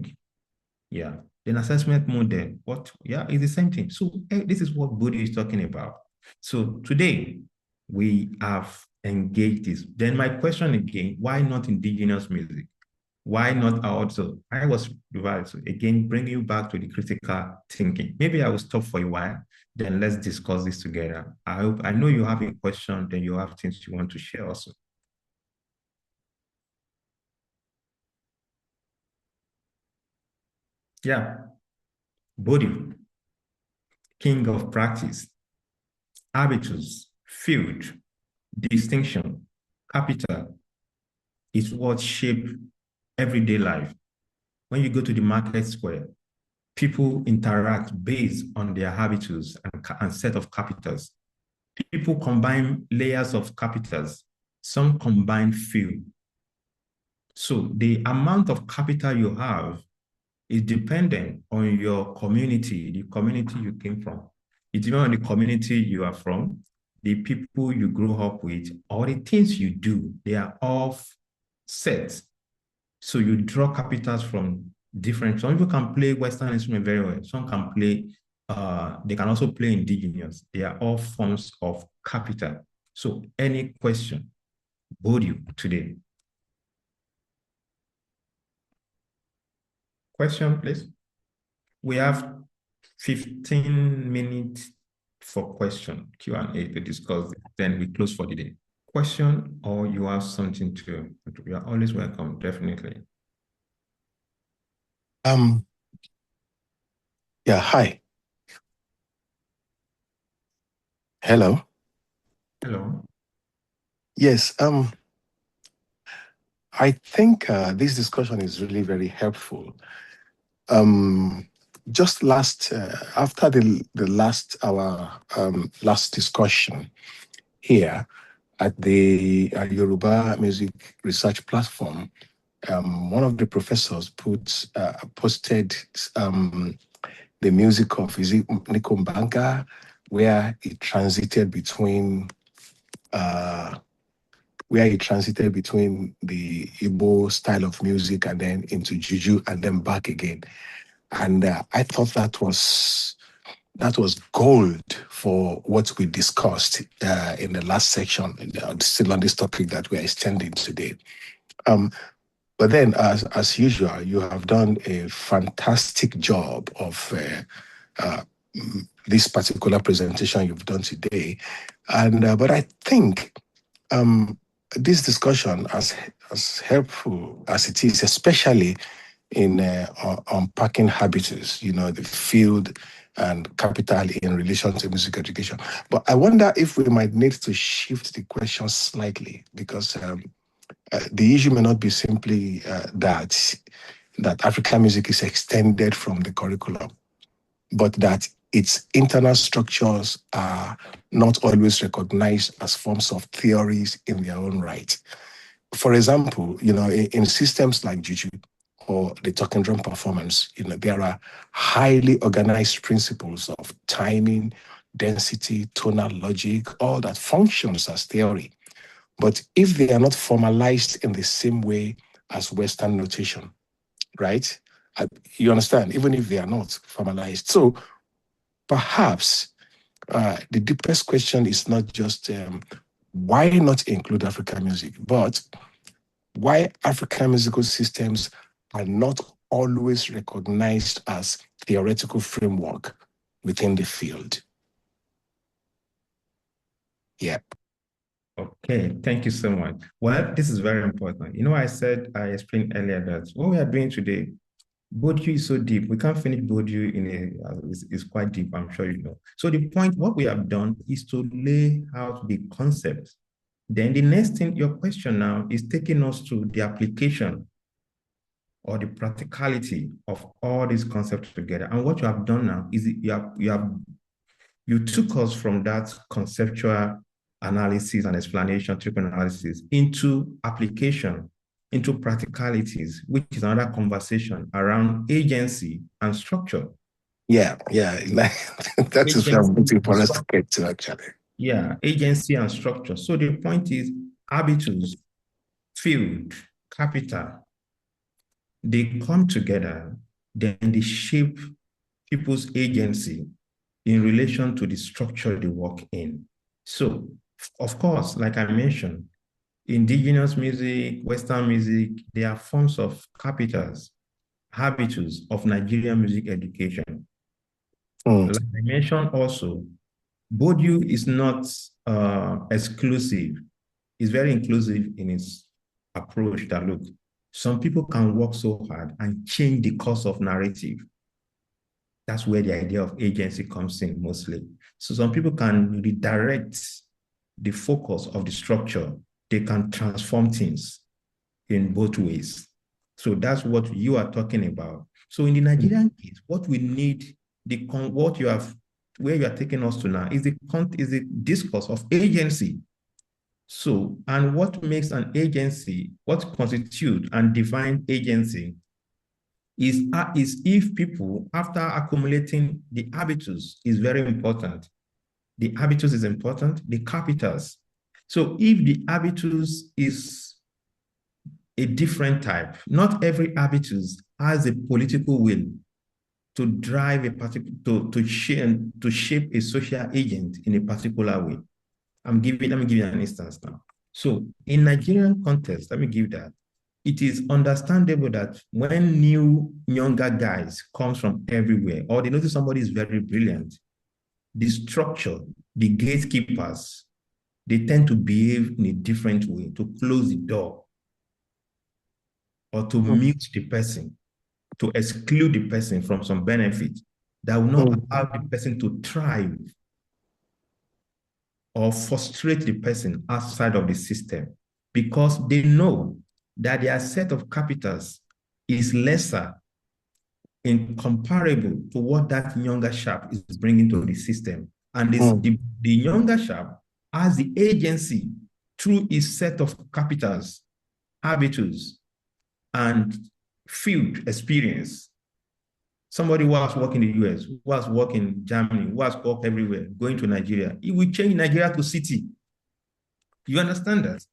Yeah. Then assessment model, it's the same thing. So this is what Bourdieu is talking about. So today we have engaged this. Then my question again, why not indigenous music? Why not also? I was divided. So again, bring you back to the critical thinking. Maybe I will stop for a while, then let's discuss this together. I know you have a question, then you have things you want to share also. Yeah. Bourdieu, king of practice, habitus, field, distinction, capital is what shape everyday life. When you go to the market square, people interact based on their habitus and set of capitals. People combine layers of capitals. Some combine few. So the amount of capital you have is dependent on your community, the community you came from. It depends on the community you are from, the people you grew up with, or the things you do. They are all set. So you draw capitals from different. Some people can play Western instrument very well. Some can play, they can also play indigenous. They are all forms of capital. So any question, Bourdieu today? Question, please. We have 15 minutes for question, Q&A to discuss. Then we close for the day. Question, or you have something to, you are always welcome, definitely. Yeah, hi. Hello. Hello. Yes, I think this discussion is really very helpful. Just after our last discussion here at the Yoruba Music Research Platform, one of the professors posted the music of Nikumbanga, where he transited between the Igbo style of music and then into Juju and then back again. And I thought that was gold for what we discussed in the last section, still on this topic that we are extending today. But then, as usual, you have done a fantastic job of this particular presentation you've done today. And but I think this discussion, as helpful as it is, especially in unpacking habitus, the field and capital in relation to music education. But I wonder if we might need to shift the question slightly, because the issue may not be simply that African music is extended from the curriculum, but that its internal structures are not always recognized as forms of theories in their own right. For example, in systems like Juju or the talking drum performance, there are highly organized principles of timing, density, tonal logic, all that functions as theory. But if they are not formalized in the same way as Western notation, right? You understand, even if they are not formalized. So perhaps the deepest question is not just why not include African music, but why African musical systems are not always recognized as theoretical framework within the field. Yeah. Okay, thank you so much. Well, this is very important. I explained earlier that what we are doing today, Bourdieu is so deep. We can't finish Bourdieu is quite deep, I'm sure you know. So the point, what we have done is to lay out the concept. Then the next thing, your question now is taking us to the application or the practicality of all these concepts together. And what you have done now is you took us from that conceptual analysis and explanation, triple analysis, into application, into practicalities, which is another conversation around agency and structure. Yeah. That is what I'm waiting for us to get to, actually. Yeah, agency and structure. So the point is, habitus, field, capital, they come together, then they shape people's agency in relation to the structure they work in. So, of course, like I mentioned, indigenous music, Western music, they are forms of capitals, habitus of Nigerian music education. Like I mentioned also, Bourdieu is not exclusive. It's very inclusive in its approach that, look, some people can work so hard and change the course of narrative. That's where the idea of agency comes in mostly. So some people can redirect the focus of the structure. They can transform things in both ways. So that's what you are talking about. So in the Nigerian case, what we need, where you are taking us to now is the discourse of agency. So, and what makes an agency, what constitutes and defines agency is if people, after accumulating the habitus, is very important. The habitus is important, the capitals. So if the habitus is a different type, not every habitus has a political will to drive a particular, to shape a social agent in a particular way. Let me give you an instance now. So in Nigerian context, let me give that. It is understandable that when younger guys comes from everywhere, or they notice somebody is very brilliant, the structure, the gatekeepers, they tend to behave in a different way, to close the door, or to mute the person, to exclude the person from some benefit that will not allow the person to thrive, or frustrate the person outside of the system, because they know that their set of capitals is lesser in comparable to what that younger sharp is bringing to the system. And the younger sharp has the agency through his set of capitals, habitus, and field experience. Somebody who has worked in the US, who has worked in Germany, who has worked everywhere, going to Nigeria, it will change Nigeria to city. You understand that?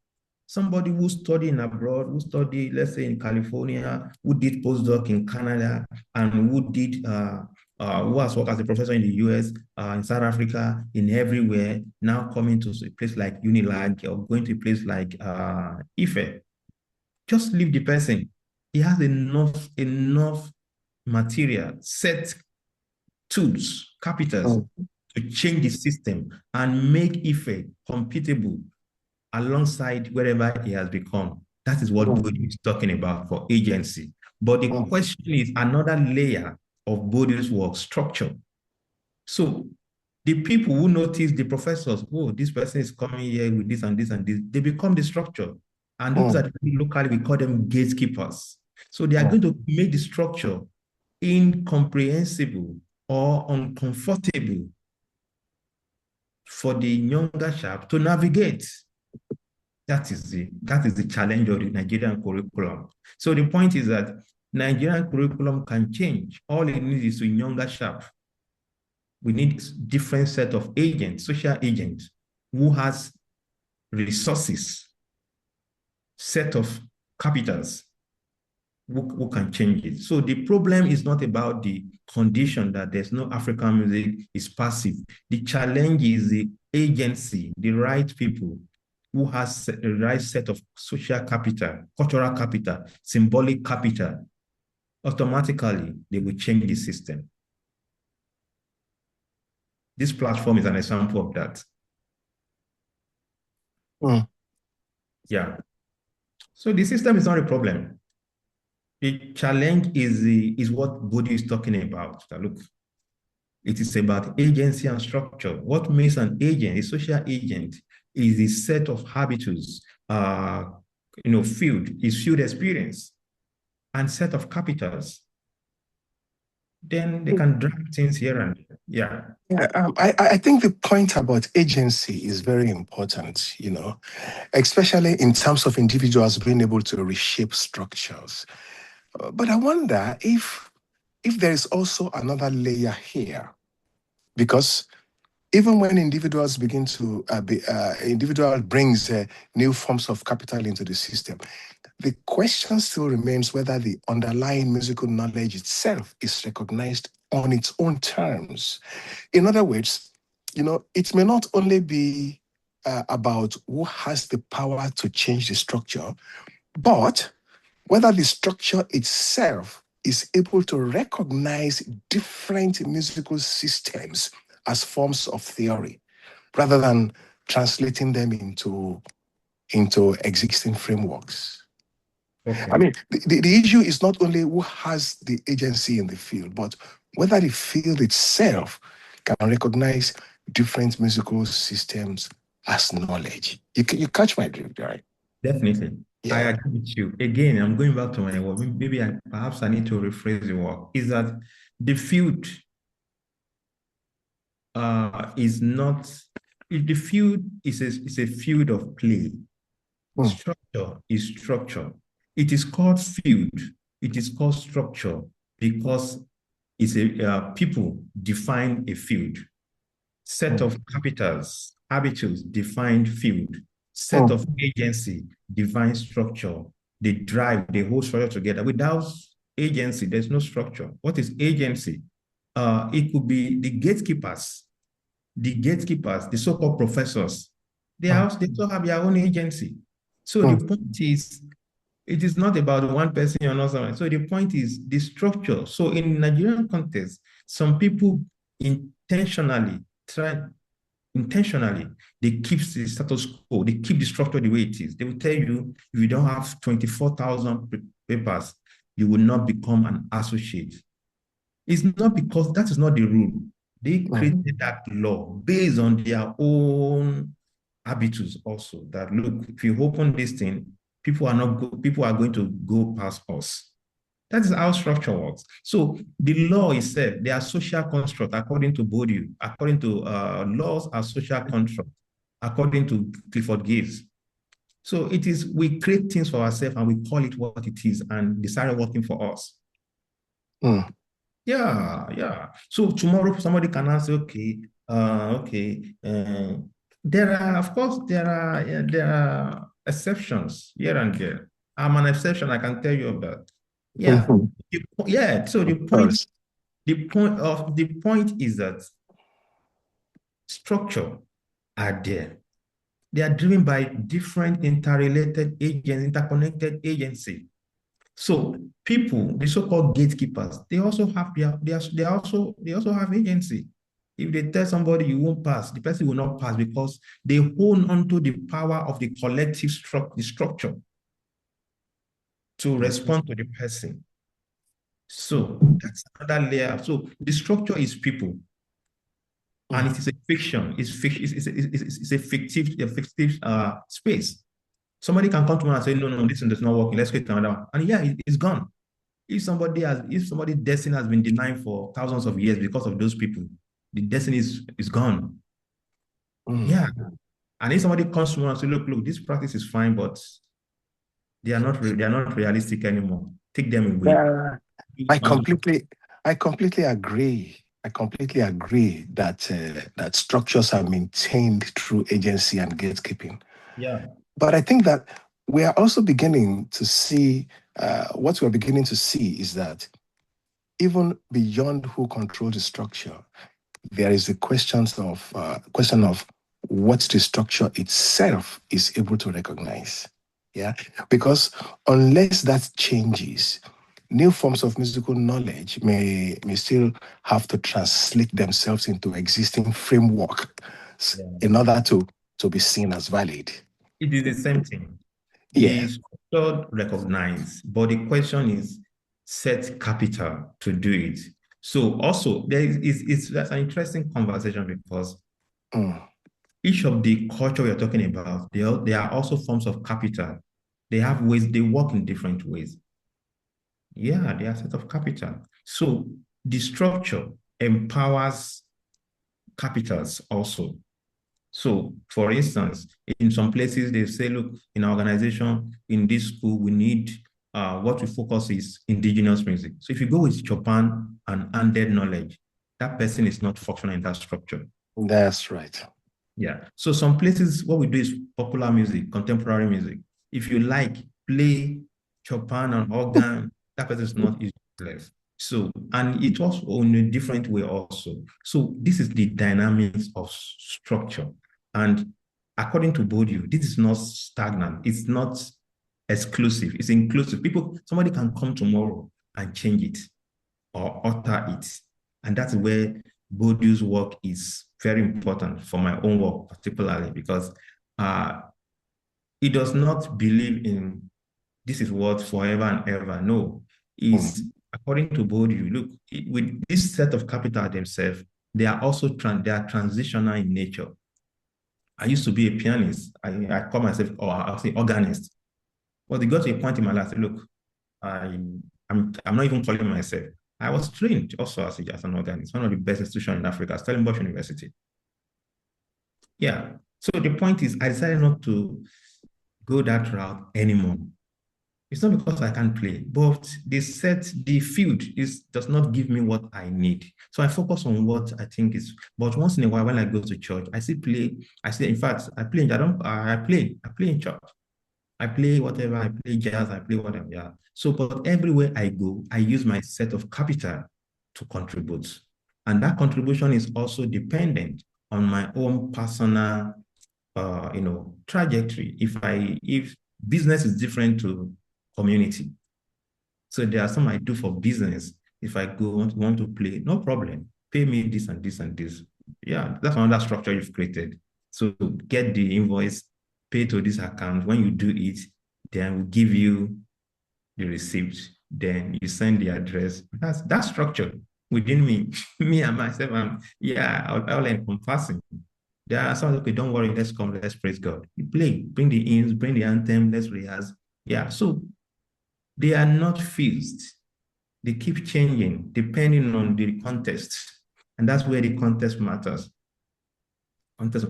Somebody who studied abroad, who studied, let's say in California, who did postdoc in Canada, and who has worked as a professor in the US, in South Africa, in everywhere, now coming to a place like Unilag or going to a place like Ife. Just leave the person. He has enough material, set tools, capitals to change the system and make Ife computable alongside wherever it has become. That is what Bourdieu is talking about for agency. But the question is another layer of Bourdieu's work, structure. So the people who notice, the professors, oh, this person is coming here with this and this and this, they become the structure. And those are locally, we call them gatekeepers. So they are going to make the structure incomprehensible or uncomfortable for the younger chap to navigate. That is the challenge of the Nigerian curriculum. So the point is that Nigerian curriculum can change. All it needs is a younger chap. We need different set of agents, social agents, who has resources, set of capitals, who can change it. So the problem is not about the condition that there's no African music, is passive. The challenge is the agency, the right people, who has the right set of social capital, cultural capital, symbolic capital. Automatically, they will change the system. This platform is an example of that. Yeah. So the system is not a problem. The challenge is what Bourdieu is talking about. Look, it is about agency and structure. What makes an agent, a social agent, is the set of habitus, field experience, and set of capitals. Then they can drag things here and there. Yeah. I think the point about agency is very important, especially in terms of individuals being able to reshape structures. But I wonder if there is also another layer here, because even when individuals begin to individual brings new forms of capital into the system, the question still remains whether the underlying musical knowledge itself is recognized on its own terms. In other words, it may not only be about who has the power to change the structure, but whether the structure itself is able to recognize different musical systems as forms of theory, rather than translating them into existing frameworks. Okay. I mean, the issue is not only who has the agency in the field, but whether the field itself can recognize different musical systems as knowledge. You catch my drift, right? Definitely. Yeah. I agree with you. Again, I'm going back to my work. Maybe perhaps I need to rephrase the work. Is that the field is not, if the field is a field of play. Structure is structure. It is called field. It is called structure because it's people define a field. Set of capitals, habitus, defined field. Set of agency, define structure. They drive the whole structure together. Without agency, there's no structure. What is agency? It could be the gatekeepers, the so-called professors. They also have their own agency. So the point is, it is not about one person or not someone. So the point is the structure. So in Nigerian context, some people intentionally, they keep the status quo, they keep the structure the way it is. They will tell you, if you don't have 24,000 papers, you will not become an associate. It's not because that is not the rule. They created that law based on their own habitus also, that look, if you open this thing, people are going to go past us. That is how structure works. So the law itself, they are social construct according to Bourdieu, according to laws are social construct, according to Clifford Gibbs. So it is, we create things for ourselves and we call it what it is, and they started working for us. Yeah. So tomorrow somebody can ask, there are exceptions here and there. I'm an exception, I can tell you of that. Yeah. So the point is that structure are there. They are driven by different interrelated agents, interconnected agency. So people, the so-called gatekeepers, they also have they also have agency. If they tell somebody you won't pass, the person will not pass because they hold on to the power of the collective structure to respond to the person. So that's another layer. So the structure is people, and it is a fiction. It's a fictive space. Somebody can come to me and say, no, this one is not working. Let's create another one. And yeah, it's gone. If somebody's destiny has been denied for thousands of years because of those people, the destiny is gone. Yeah. And if somebody comes to me and say, look, this practice is fine, but they are not realistic anymore. Take them away. Yeah, I completely agree. I completely agree that that structures are maintained through agency and gatekeeping. Yeah. But I think that we are also beginning to see what we're beginning to see is that even beyond who controls the structure, there is a question of what the structure itself is able to recognize. Yeah, because unless that changes, new forms of musical knowledge may still have to translate themselves into existing framework in order to be seen as valid. It is the same thing. Yeah. The structure recognize, but the question is set capital to do it. So also that's an interesting conversation because each of the culture we are talking about, they are also forms of capital. They have ways, they work in different ways. Yeah, they are set of capital. So the structure empowers capitals also. So, for instance, in some places they say, look, in our organization, in this school, we need what we focus is indigenous music. So if you go with Chopin and undead knowledge, that person is not functional in that structure. That's right. Yeah. So some places, what we do is popular music, contemporary music. If you like, play Chopin and organ, that person is not useless. So, and it was in a different way also. So this is the dynamics of structure. And according to Bourdieu, this is not stagnant. It's not exclusive. It's inclusive. Somebody can come tomorrow and change it or alter it. And that's where Bourdieu's work is very important for my own work, particularly because he does not believe in this is what forever and ever. No, according to Bourdieu, look, with this set of capital themselves, they are also they are transitional in nature. I used to be a pianist. I call myself, or I'll say organist. But they got to a point in my life, I said, look, I'm not even calling myself. I was trained also as an organist, one of the best institutions in Africa, Stellenbosch University. Yeah. So the point is, I decided not to go that route anymore. It's not because I can't play, but the field does not give me what I need. So I focus on what I think is, but once in a while when I go to church, I play, in fact, I play in church. I play whatever, I play jazz, I play whatever. Yeah. So, but everywhere I go, I use my set of capital to contribute. And that contribution is also dependent on my own personal, trajectory. If business is different to community. So there are some I do for business. If I want to play, no problem. Pay me this and this and this. Yeah, that's another structure you've created. So get the invoice, pay to this account. When you do it, then we give you the receipt. Then you send the address. That's structure within me. Me and myself, all encompassing. There are some, okay, don't worry, let's come, let's praise God. You play, bring the hymns, bring the anthem, let's rehearse. Yeah, so they are not fixed. They keep changing depending on the context. And that's where the context matters.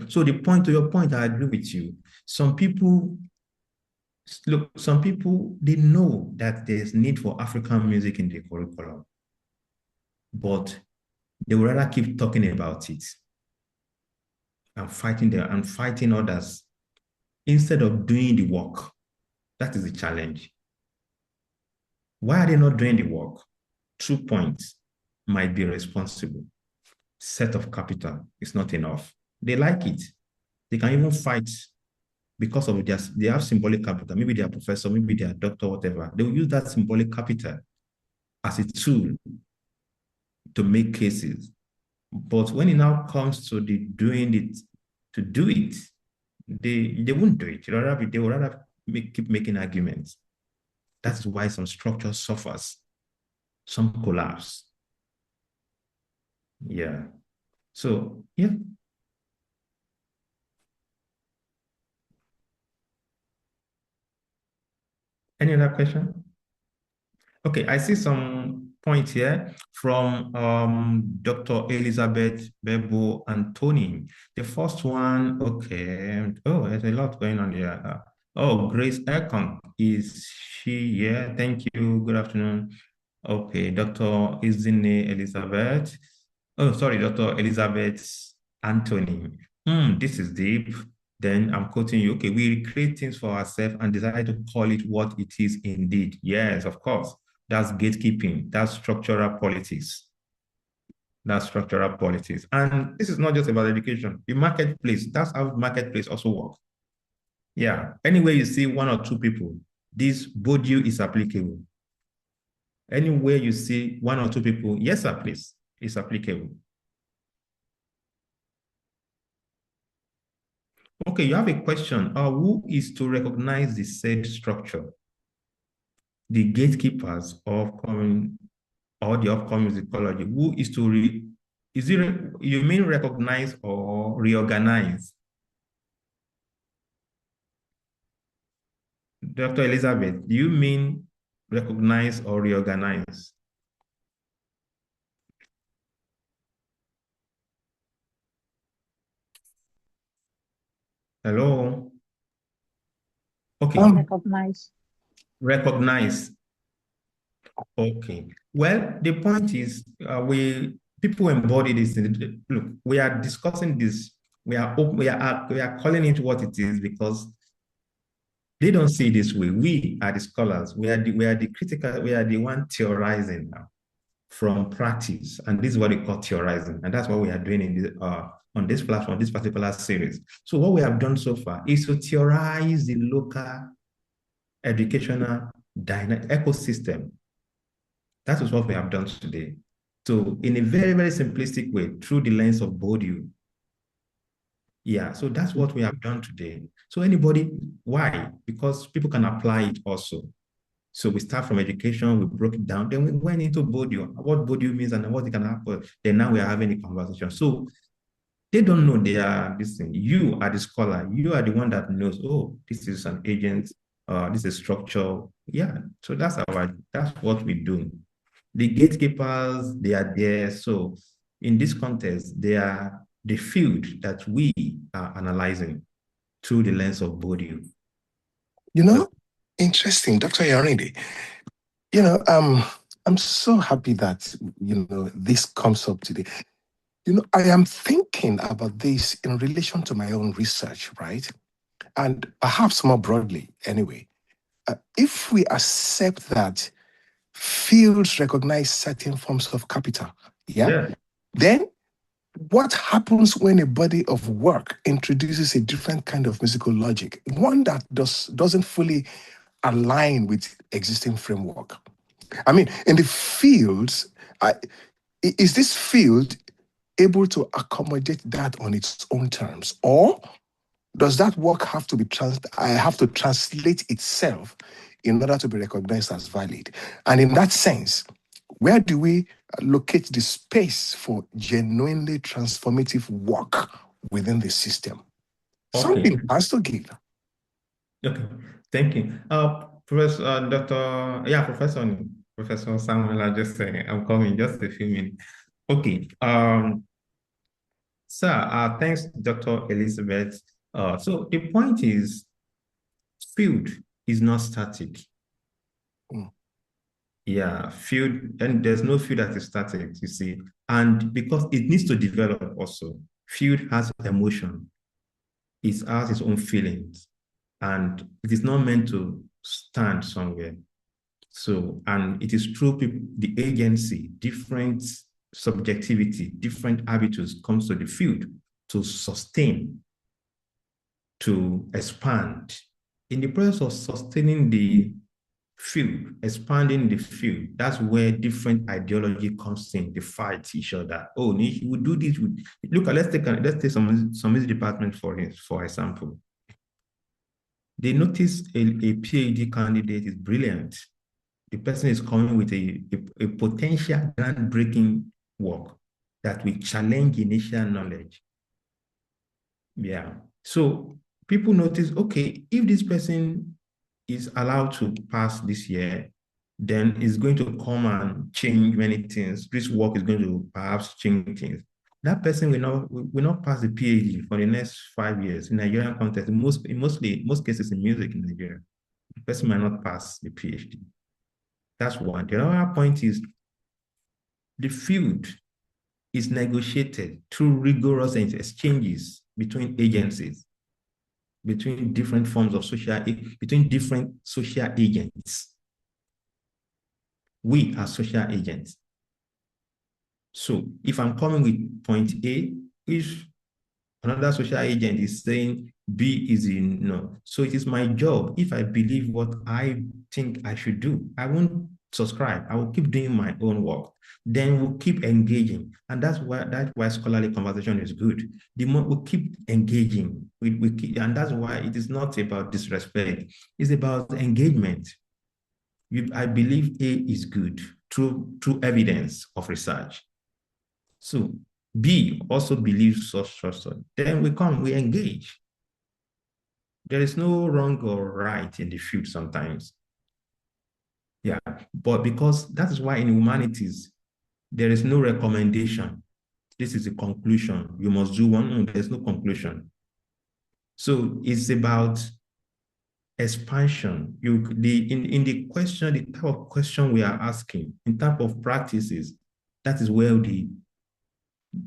So to your point, I agree with you. Some people, they know that there's need for African music in the curriculum, but they would rather keep talking about it and fighting others instead of doing the work. That is the challenge. Why are they not doing the work? 2 points might be responsible. Set of capital is not enough. They like it. They can even fight because of they have symbolic capital. Maybe they are professor, maybe they are doctor, whatever. They will use that symbolic capital as a tool to make cases. But when it now comes to the doing it, to do it, they won't do it. They would rather keep making arguments. That's why some structure suffers, some collapse. Yeah. So, yeah. Any other question? Okay, I see some points here from Dr. Elizabeth Bebo and Tony. The first one, okay. Oh, there's a lot going on here. Oh, Grace Ekon, is she here? Thank you. Good afternoon. Okay, Dr. Izine Elizabeth. Oh, sorry, Dr. Elizabeth Anthony. This is deep. Then I'm quoting you. Okay, we create things for ourselves and decide to call it what it is indeed. Yes, of course. That's gatekeeping. That's structural politics. That's structural politics. And this is not just about education. The marketplace, that's how the marketplace also works. Yeah. Anywhere you see one or two people, this Bourdieu is applicable. Anywhere you see one or two people, yes, sir, please, it's applicable. Okay, you have a question. Who is to recognize the said structure? The gatekeepers of coming or the upcoming musicology. Who is to you mean recognize or reorganize? Dr. Elizabeth, do you mean recognize or reorganize? Hello? Okay. Recognize. Recognize. Okay. Well, the point is, people embody this. Look, we are discussing this. We are calling it what it is because they don't see it this way. We are the scholars. We are the critical. We are the one theorizing now from practice, and this is what we call theorizing, and that's what we are doing in this, on this platform, this particular series. So what we have done so far is to theorize the local educational ecosystem. That is what we have done today. So in a very, very simplistic way, through the lens of Bourdieu. Yeah, so that's what we have done today. So anybody, why? Because people can apply it also. So we start from education, we broke it down, then we went into Bourdieu, what Bourdieu means and what it can happen. Then now we are having a conversation. So they don't know they are this thing. You are the scholar. You are the one that knows, oh, this is an agent, this is structure. Yeah, so that's what we do. The gatekeepers, they are there. So in this context, they are the field that we are analyzing through the lens of Bourdieu. You know, interesting, Dr. Ayorinde. You know, I'm so happy that, this comes up today. I am thinking about this in relation to my own research, right? And perhaps more broadly, anyway. If we accept that fields recognize certain forms of capital, then what happens when a body of work introduces a different kind of musical logic, one that doesn't fully align with existing framework? I mean, in the fields, is this field able to accommodate that on its own terms, or does that work have to translate itself in order to be recognized as valid? And in that sense, where do we locate the space for genuinely transformative work within the system? Okay. Something has to give. Okay, thank you. Professor, Professor Samuel, I'm coming just a few minutes. Okay, sir, thanks, Dr. Elizabeth. So the point is, field is not static. Yeah, field, and there's no field that is static, you see. And because it needs to develop also, field has emotion. It has its own feelings. And it is not meant to stand somewhere. So, and it is through the agency, different subjectivity, different habitus comes to the field to sustain, to expand. In the process of sustaining the field, expanding the field. That's where different ideology comes in. They fight each other. Oh, we do this. Look, let's take some music department for example. They notice a PhD candidate is brilliant. The person is coming with a potential groundbreaking work that will challenge initial knowledge. Yeah. So people notice, okay, if this person is allowed to pass this year, then it's going to come and change many things. This work is going to perhaps change things. That person will not pass the PhD for the next 5 years in Nigerian context. Most cases in music in Nigeria, the person might not pass the PhD. That's one. The other point is the field is negotiated through rigorous exchanges between agencies, between different social agents. We are social agents. So if I'm coming with point A, if another social agent is saying B is no. So it is my job. If I believe what I think I should do, I won't subscribe. I will keep doing my own work. Then we'll keep engaging. And that's why scholarly conversation is good. The more we keep engaging, and that's why it is not about disrespect. It's about engagement. I believe A is good through evidence of research. So B also believes such. Then we engage. There is no wrong or right in the field sometimes. Yeah, but because that is why in humanities, there is no recommendation. This is a conclusion. You must do one. No, there's no conclusion. So it's about expansion. In the question, the type of question we are asking, in type of practices, that is where the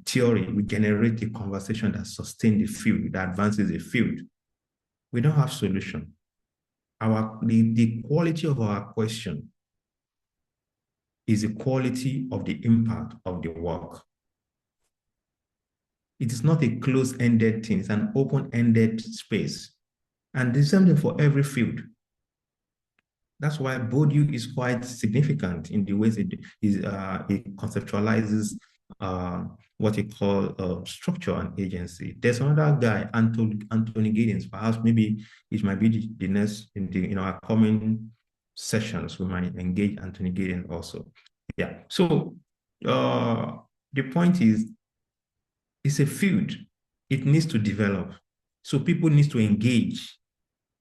theory will generate a conversation that sustains the field, that advances the field. We don't have solution. The quality of our question is the quality of the impact of the work. It is not a closed-ended thing, it's an open-ended space. And there's something for every field. That's why Bourdieu is quite significant in the ways it conceptualizes what he calls structure and agency. There's another guy, Anthony Giddens. Perhaps maybe it might be the next in our coming sessions. We might engage Anthony Giddens also. Yeah. So the point is, it's a field. It needs to develop. So people need to engage.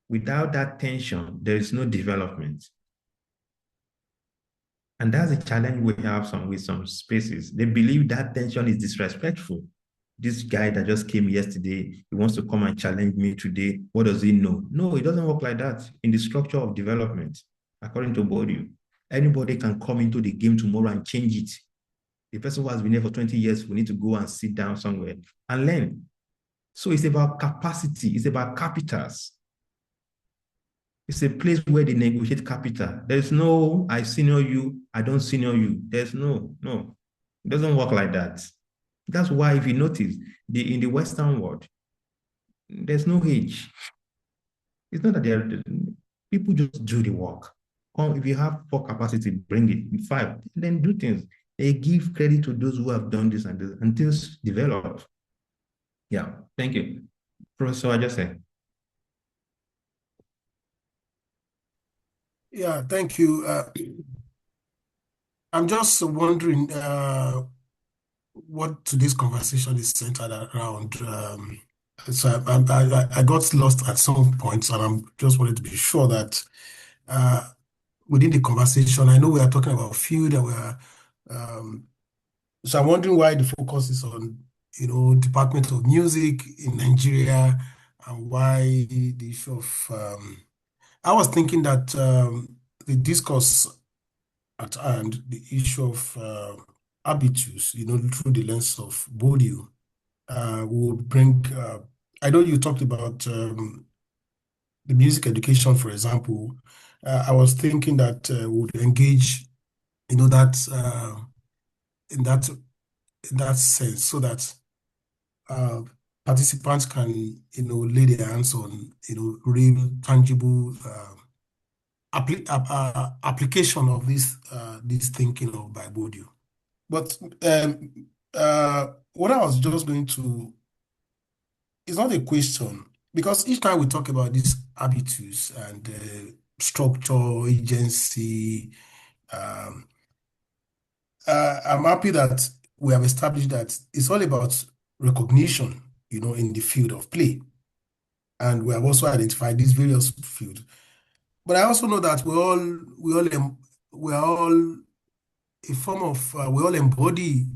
Without that tension, there is no development. And that's a challenge we have with some spaces. They believe that tension is disrespectful. This guy that just came yesterday, he wants to come and challenge me today. What does he know? No, it doesn't work like that in the structure of development, according to Bourdieu. Anybody can come into the game tomorrow and change it. The person who has been here for 20 years, we need to go and sit down somewhere and learn. So it's about capacity. It's about capitals. It's a place where they negotiate capital. There's no, I senior you, I don't senior you. There's no. It doesn't work like that. That's why if you notice, in the Western world, there's no age. It's not that people just do the work. If you have 4 capacity, bring it. 5, then do things. They give credit to those who have done this and this, and things develop. Yeah, thank you. Professor Ajase. Yeah, thank you. I'm just wondering what today's conversation is centered around. So I got lost at some points, and I'm just wanted to be sure that within the conversation, I know we are talking about field, and so I'm wondering why the focus is on, Department of Music in Nigeria, and why the issue of. I was thinking that the discourse at hand, the issue of habitus, through the lens of Bourdieu, will bring. I know you talked about the music education, for example. I was thinking that would engage, that in that sense, so that participants can, lay their hands on, real tangible application of this thinking of by Bourdieu. But what I was just going to, it's not a question, because each time we talk about this habitus and structure, agency, I'm happy that we have established that it's all about recognition, in the field of play. And we have also identified these various fields. But I also know that we are all a form of, we all embody,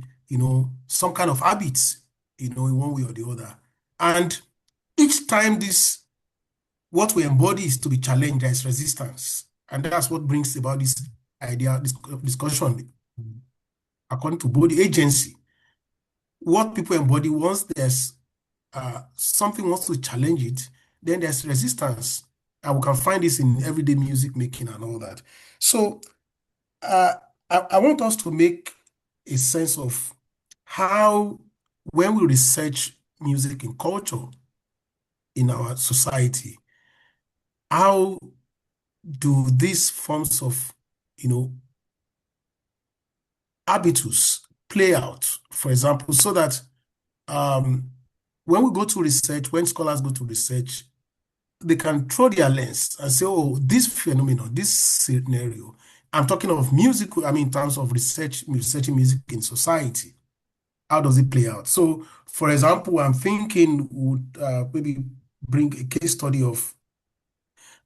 some kind of habits, in one way or the other. And each time what we embody is to be challenged, there's resistance. And that's what brings about this idea, this discussion, according to Bourdieu, agency. What people embody, once there's something wants to challenge it, then there's resistance. And we can find this in everyday music making and all that. So I want us to make a sense of how, when we research music and culture in our society, how do these forms of, habitus play out, for example, so that when we go to research, when scholars go to research, they can throw their lens and say, oh, this phenomenon, this scenario, I'm talking of music, in terms of researching music in society. How does it play out? So, for example, I'm thinking would maybe bring a case study of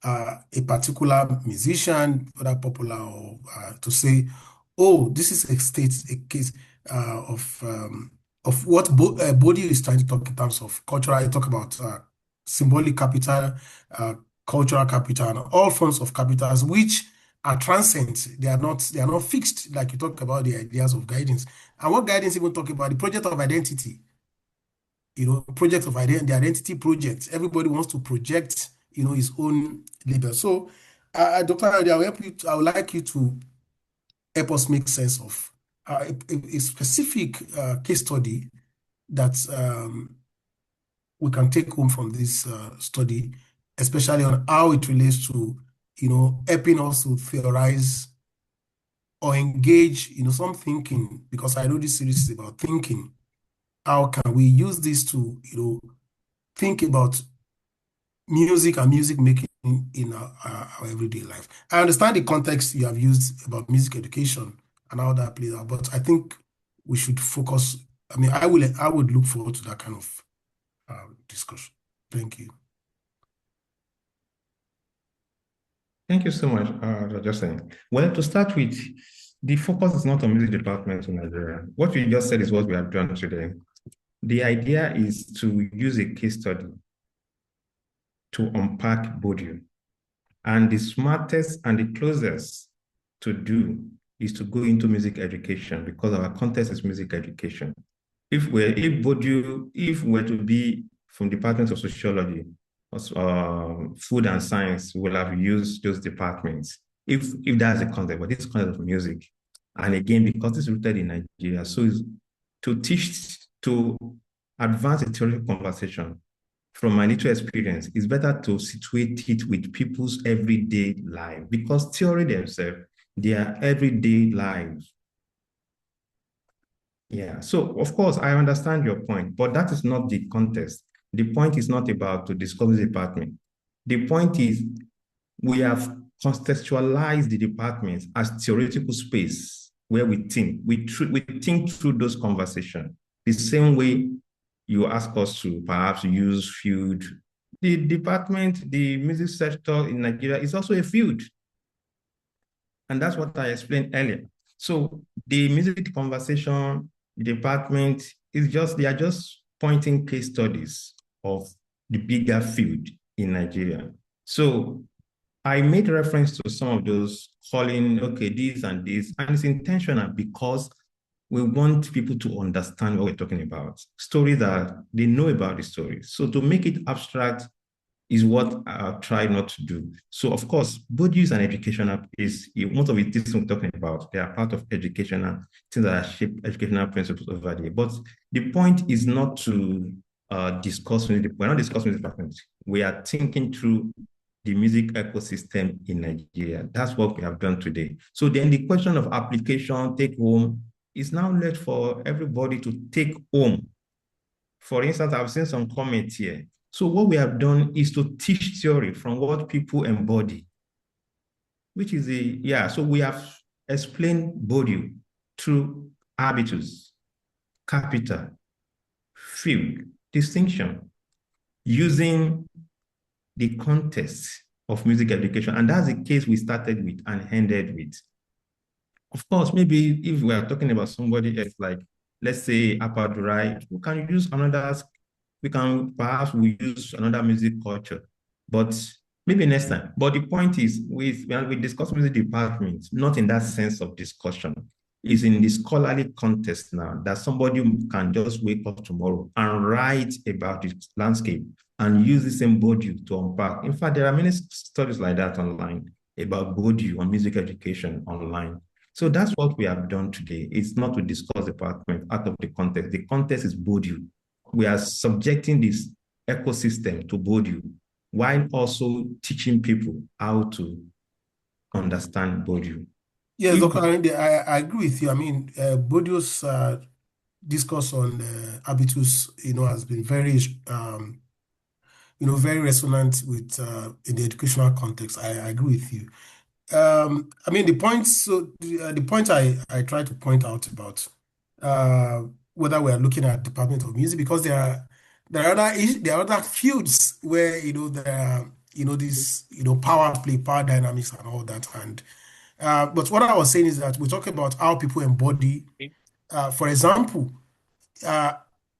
a particular musician, whether popular or to say, oh, this is a case of what Bourdieu is trying to talk in terms of cultural. I talk about symbolic capital, cultural capital, and all forms of capitals, which are transcend. They are not fixed, like you talk about the ideas of guidance. And what guidance even talk about? The project of identity. Project of identity, the identity project. Everybody wants to project, his own label. So, Dr. Ayorinde, I would like you to help us make sense of a specific case study that we can take home from this study, especially on how it relates to, helping us to theorize or engage, some thinking, because I know this series is about thinking. How can we use this to, think about music and music making in our everyday life? I understand the context you have used about music education and how that plays out, but I think we should focus. I would look forward to that kind of discussion. Thank you. Thank you so much, Justin. Well, to start with, the focus is not on music department in Nigeria. What we just said is what we have done today. The idea is to use a case study to unpack Bourdieu. And the smartest and the closest to do is to go into music education, because our context is music education. If we're to be from Department of Sociology, food and science, we will have used those departments, if that's the concept, but this concept of music. And again, because it's rooted in Nigeria, so to advance a theoretical conversation from my little experience, it's better to situate it with people's everyday life, because theory themselves, they are everyday lives. Yeah, so of course, I understand your point, but that is not the context. The point is not about to discover the department. The point is we have contextualized the departments as theoretical space where we think. We think through those conversations. The same way you ask us to perhaps use field. The department, the music sector in Nigeria is also a field. And that's what I explained earlier. So the music conversation, the department they are just pointing case studies of the bigger field in Nigeria. So I made reference to some of those, calling, okay, this and this, and it's intentional because we want people to understand what we're talking about. Stories that they know about the stories. So to make it abstract is what I try not to do. So of course, Bourdieu is an educational piece. Most of it things we're talking about, they are part of educational things that are shape educational principles over there. But the point is not to discuss with we're not discussing with the department. We are thinking through the music ecosystem in Nigeria. That's what we have done today. So then the question of application, take home, is now left for everybody to take home. For instance, I've seen some comments here. So what we have done is to teach theory from what people embody, which is so we have explained Bourdieu through habitus, capital, field, distinction, using the context of music education. And that's the case we started with and ended with. Of course, maybe if we are talking about somebody else, like let's say Apadurai, we can use another, we use another music culture, but maybe next time. But the point is, when we discuss music department, not in that sense of discussion, is in the scholarly context now, that somebody can just wake up tomorrow and write about the landscape and use the same Bourdieu to unpack. In fact, there are many studies like that online about Bourdieu on music education online. So that's what we have done today. It's not to discuss the department out of the context. The context is Bourdieu. We are subjecting this ecosystem to Bourdieu while also teaching people how to understand Bourdieu. Yes, Dr. Ayorinde, I agree with you. I mean, Bourdieu's discourse on habitus, has been very, very resonant with in the educational context. I agree with you. I mean, the point I try to point out about whether we are looking at Department of Music, because there are other fields where there are these power play, power dynamics, and all that. And but what I was saying is that we talk about how people embody. For example,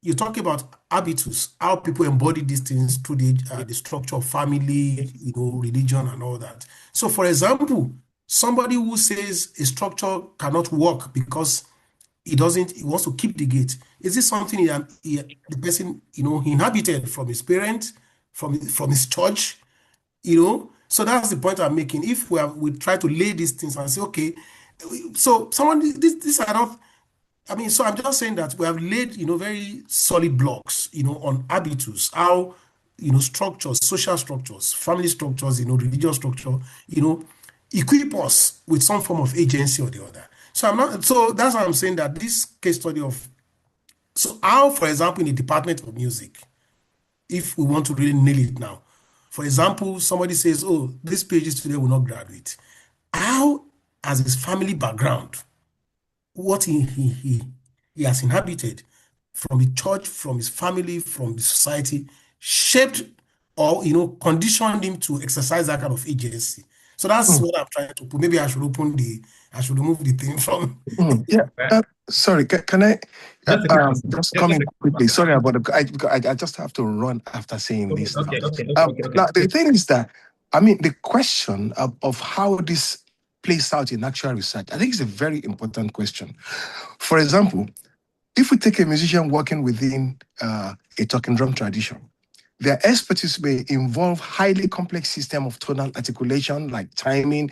you talk about habitus, how people embody these things through the structure of family, religion, and all that. So, for example, somebody who says a structure cannot work because he wants to keep the gate. Is this something the person he inhabited from his parents, from his church, So that's the point I'm making. If we try to lay these things and say, okay, so these are not. I mean, so I'm just saying that we have laid, very solid blocks, on habitus, how, structures, social structures, family structures, religious structure, equip us with some form of agency or the other. So that's why I'm saying that this case study so how, for example, in the Department of Music, if we want to really nail it now, for example, somebody says, oh, this PhD student will not graduate. How, as his family background, what he has inhabited from the church, from his family, from the society, shaped or conditioned him to exercise that kind of agency. So that's what I'm trying to put. Maybe I should remove the thing from. Sorry, can I just come in quickly? Sorry about it. I just have to run after saying this. Okay. Now, the thing is that, I mean, the question of how this plays out in actual research, I think is a very important question. For example, if we take a musician working within a talking drum tradition, their expertise may involve highly complex system of tonal articulation, like timing,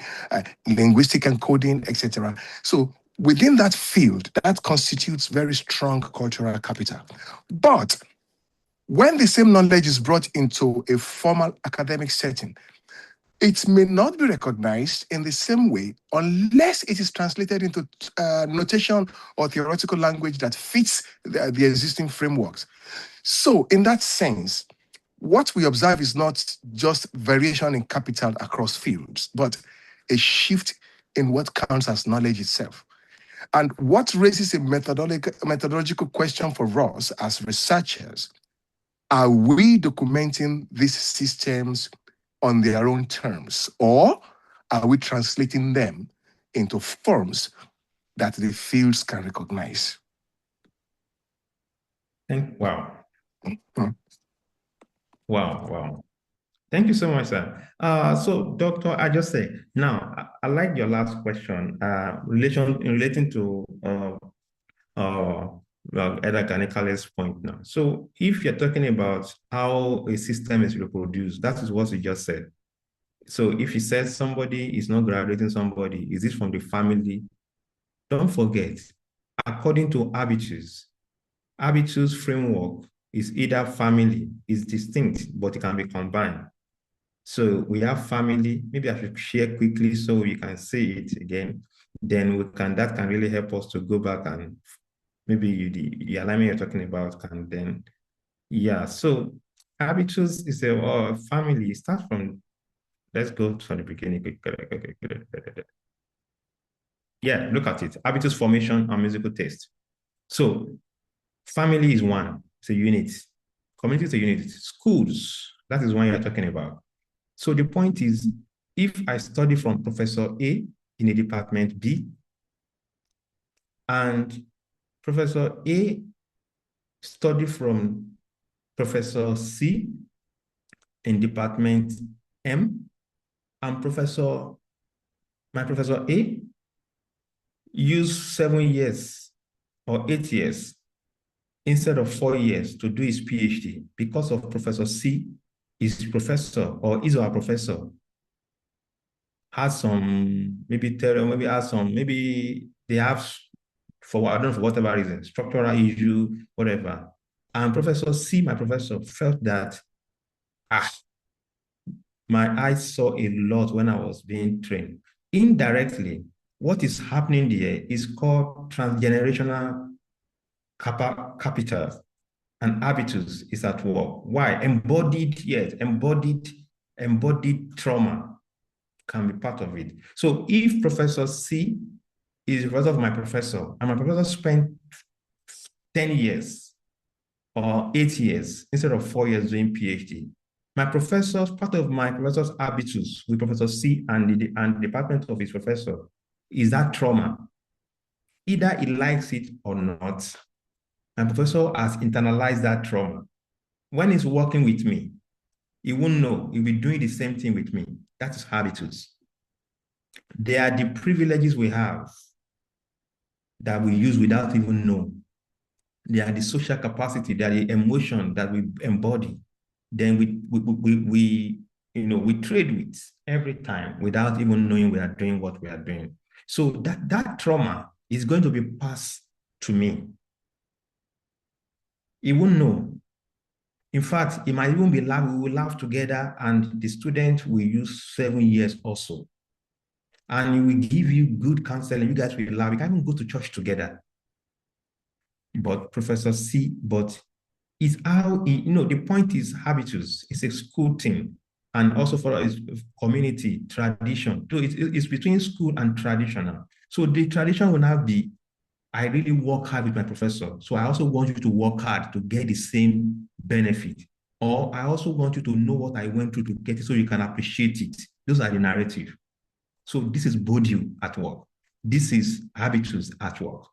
linguistic encoding, etc. So within that field, that constitutes very strong cultural capital. But when the same knowledge is brought into a formal academic setting, it may not be recognized in the same way unless it is translated into notation or theoretical language that fits the existing frameworks. So in that sense, what we observe is not just variation in capital across fields, but a shift in what counts as knowledge itself. And what raises a methodological question for us as researchers: are we documenting these systems on their own terms, or are we translating them into forms that the fields can recognize? Wow. Wow. Thank you so much, sir. So, Doctor, I just say, now, I like your last question, relating to Eda Kanikale's point now. So, if you're talking about how a system is reproduced, that is what you just said. So, if you said somebody is not graduating somebody, is this from the family? Don't forget, according to Habitus framework is either family, is distinct, but it can be combined. So we have family. Maybe I should share quickly so you can see it again. Then that can really help us to go back and maybe the alignment you're talking about can then, yeah. So habitus is a family. It starts from, let's go from the beginning. Yeah, look at it. Habitus formation and musical taste. So family is one, it's a unit. Community is a unit. Schools, that is one you're talking about. So the point is, if I study from Professor A in a department B, and Professor A study from Professor C in department M, and my Professor A used 7 years or 8 years instead of 4 years to do his PhD because of Professor C, his professor or is our professor has some, maybe they have, for I don't know, for whatever reason, structural issue, whatever. And Professor C, my professor, felt that, my eyes saw a lot when I was being trained. Indirectly, what is happening there is called transgenerational capital, and habitus is at work. Why? Embodied trauma can be part of it. So if Professor C is the professor of my professor, and my professor spent 10 years or 8 years instead of 4 years doing PhD, part of my professor's habitus with Professor C and the department of his professor is that trauma. Either he likes it or not, my professor has internalized that trauma. When he's working with me, he won't know. He'll be doing the same thing with me. That is habitus. They are the privileges we have that we use without even knowing. They are the social capacity, they are the emotion that we embody. Then we trade with every time without even knowing we are doing what we are doing. So that trauma is going to be passed to me. He won't know. In fact, it might even be we will laugh together, and the student will use 7 years also. And he will give you good counseling. You guys will laugh. You can't even go to church together. But Professor C, it's how, the point is habitus. It's a school thing. And also for us, community, tradition. So it's between school and traditional. So the tradition will now be, I really work hard with my professor. So I also want you to work hard to get the same benefit. Or I also want you to know what I went through to get it so you can appreciate it. Those are the narrative. So this is Bourdieu at work. This is habitus at work.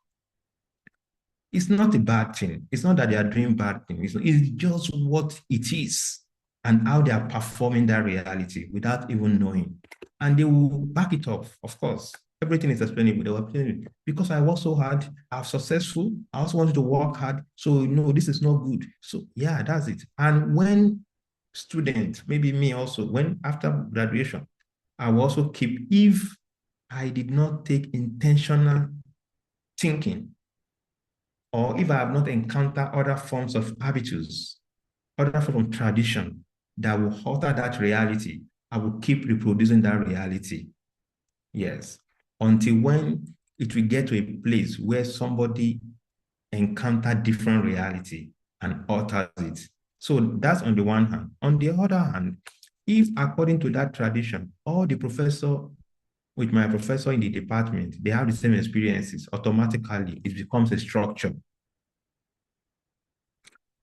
It's not a bad thing. It's not that they are doing bad things. It's just what it is and how they are performing that reality without even knowing. And they will back it up, of course. Everything is explainable. They will explain it. Because I work so hard, I'm successful. I also wanted to work hard. So, no, this is not good. So, yeah, that's it. And when students, maybe me also, when after graduation, I will also keep, if I did not take intentional thinking, or if I have not encountered other forms of habitus, other forms of tradition that will alter that reality, I will keep reproducing that reality. Yes. Until when it will get to a place where somebody encountered different reality and alters it. So that's on the one hand. On the other hand, if according to that tradition, all the professor with my professor in the department, they have the same experiences, automatically it becomes a structure.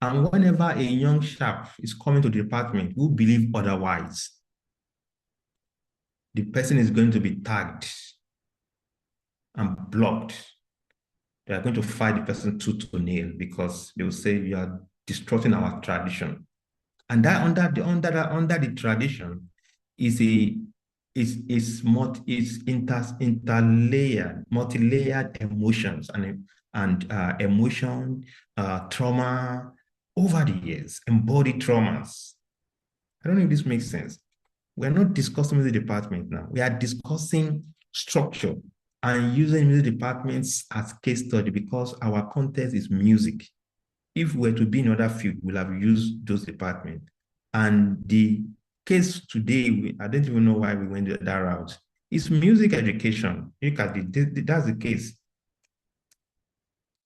And whenever a young chap is coming to the department who believes otherwise, the person is going to be tagged and blocked. They are going to fight the person tooth to nail because they will say you are distorting our tradition. And that under the tradition is interlayered, multi-layered emotions and emotion, trauma over the years, embodied traumas. I don't know if this makes sense. We're not discussing music department now. We are discussing structure and using music departments as case study because our context is music. If we were to be in another field, we'll have used those departments. And the case today, I don't even know why we went that route. It's music education. Look at it, that's the case.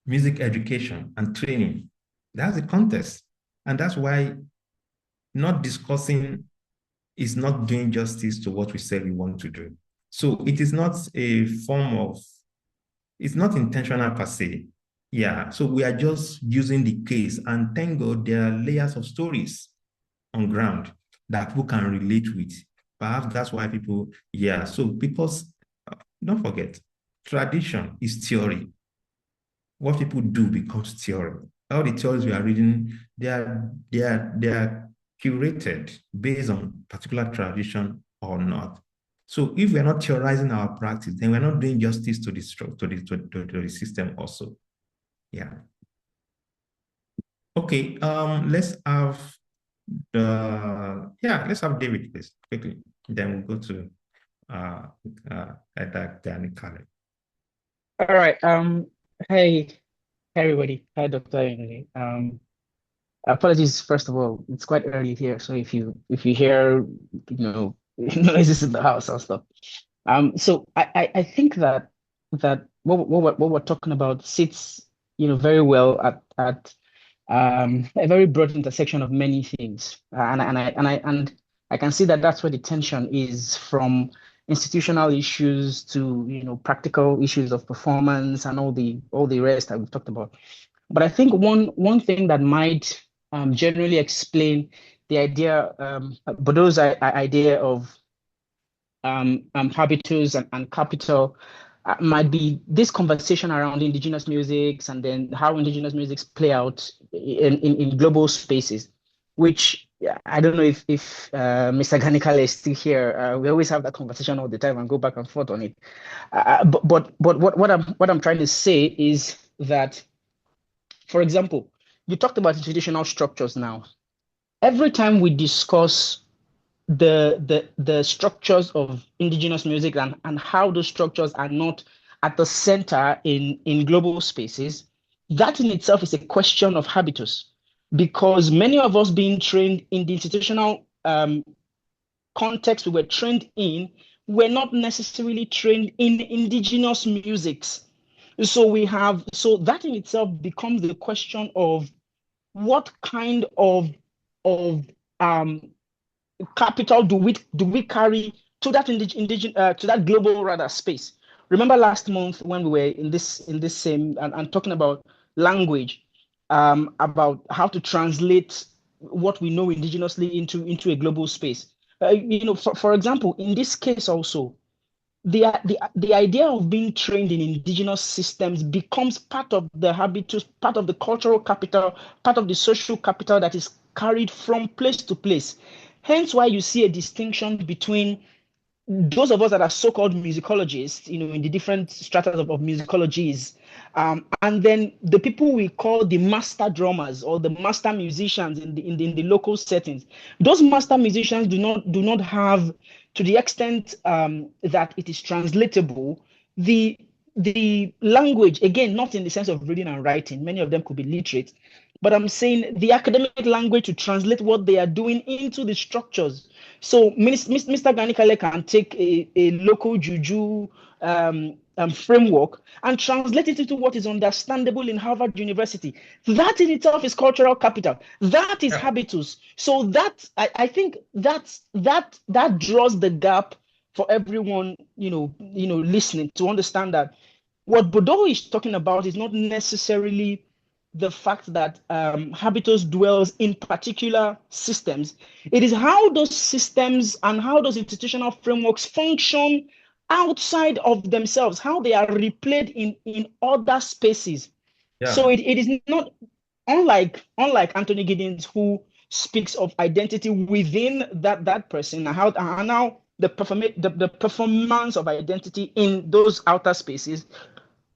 Music education and training. That's the context. And that's why not discussing is not doing justice to what we said we want to do. So it is not a form of, it's not intentional per se. Yeah, so we are just using the case, and thank God there are layers of stories on ground that people can relate with. Perhaps that's why people, yeah. So because, don't forget, tradition is theory. What people do becomes theory. All the theories we are reading, they are curated based on particular tradition or not. So if we're not theorizing our practice, then we're not doing justice to the system also. Yeah. Okay, let's have let's have David, please, quickly. Then we'll go to Danny Kale. All right. Hey everybody. Hi, Dr. Ayorinde. Apologies, first of all, it's quite early here, so if you hear, noises in the house and stuff. So I think that what we're talking about sits, very well at a very broad intersection of many things, and I can see that that's where the tension is, from institutional issues to practical issues of performance and all the rest that we've talked about. But I think one thing that might generally explain the idea, Bourdieu's idea of habitus and capital, might be this conversation around indigenous musics, and then how indigenous musics play out in global spaces, which I don't know if Mr. Ganikale is still here. We always have that conversation all the time and go back and forth on it. But what I'm trying to say is that, for example, you talked about institutional structures now. Every time we discuss the structures of indigenous music and how those structures are not at the center in global spaces, that in itself is a question of habitus, because many of us being trained in the institutional context we were trained in, we're not necessarily trained in indigenous musics. So that in itself becomes the question of what kind of capital do we carry to that to that global rather space. Remember last month when we were in this same and talking about language, about how to translate what we know indigenously into a global space. For example, in this case also, the idea of being trained in indigenous systems becomes part of the habitus, part of the cultural capital, part of the social capital that is carried from place to place. Hence why you see a distinction between those of us that are so-called musicologists, in the different strata of musicologies, and then the people we call the master drummers or the master musicians in the local settings. Those master musicians do not have, to the extent that it is translatable, the language, again, not in the sense of reading and writing. Many of them could be literate, but I'm saying the academic language to translate what they are doing into the structures. So Mr. Ganikale can take a local juju framework and translate it into what is understandable in Harvard University. That in itself is cultural capital. That is habitus. So that I think that draws the gap for everyone, listening, to understand that what Bourdieu is talking about is not necessarily the fact that habitus dwells in particular systems. It is how those systems and how those institutional frameworks function outside of themselves, how they are replayed in other spaces. Yeah. So it is not, unlike Anthony Giddens, who speaks of identity within that person, and now the performance of identity in those outer spaces.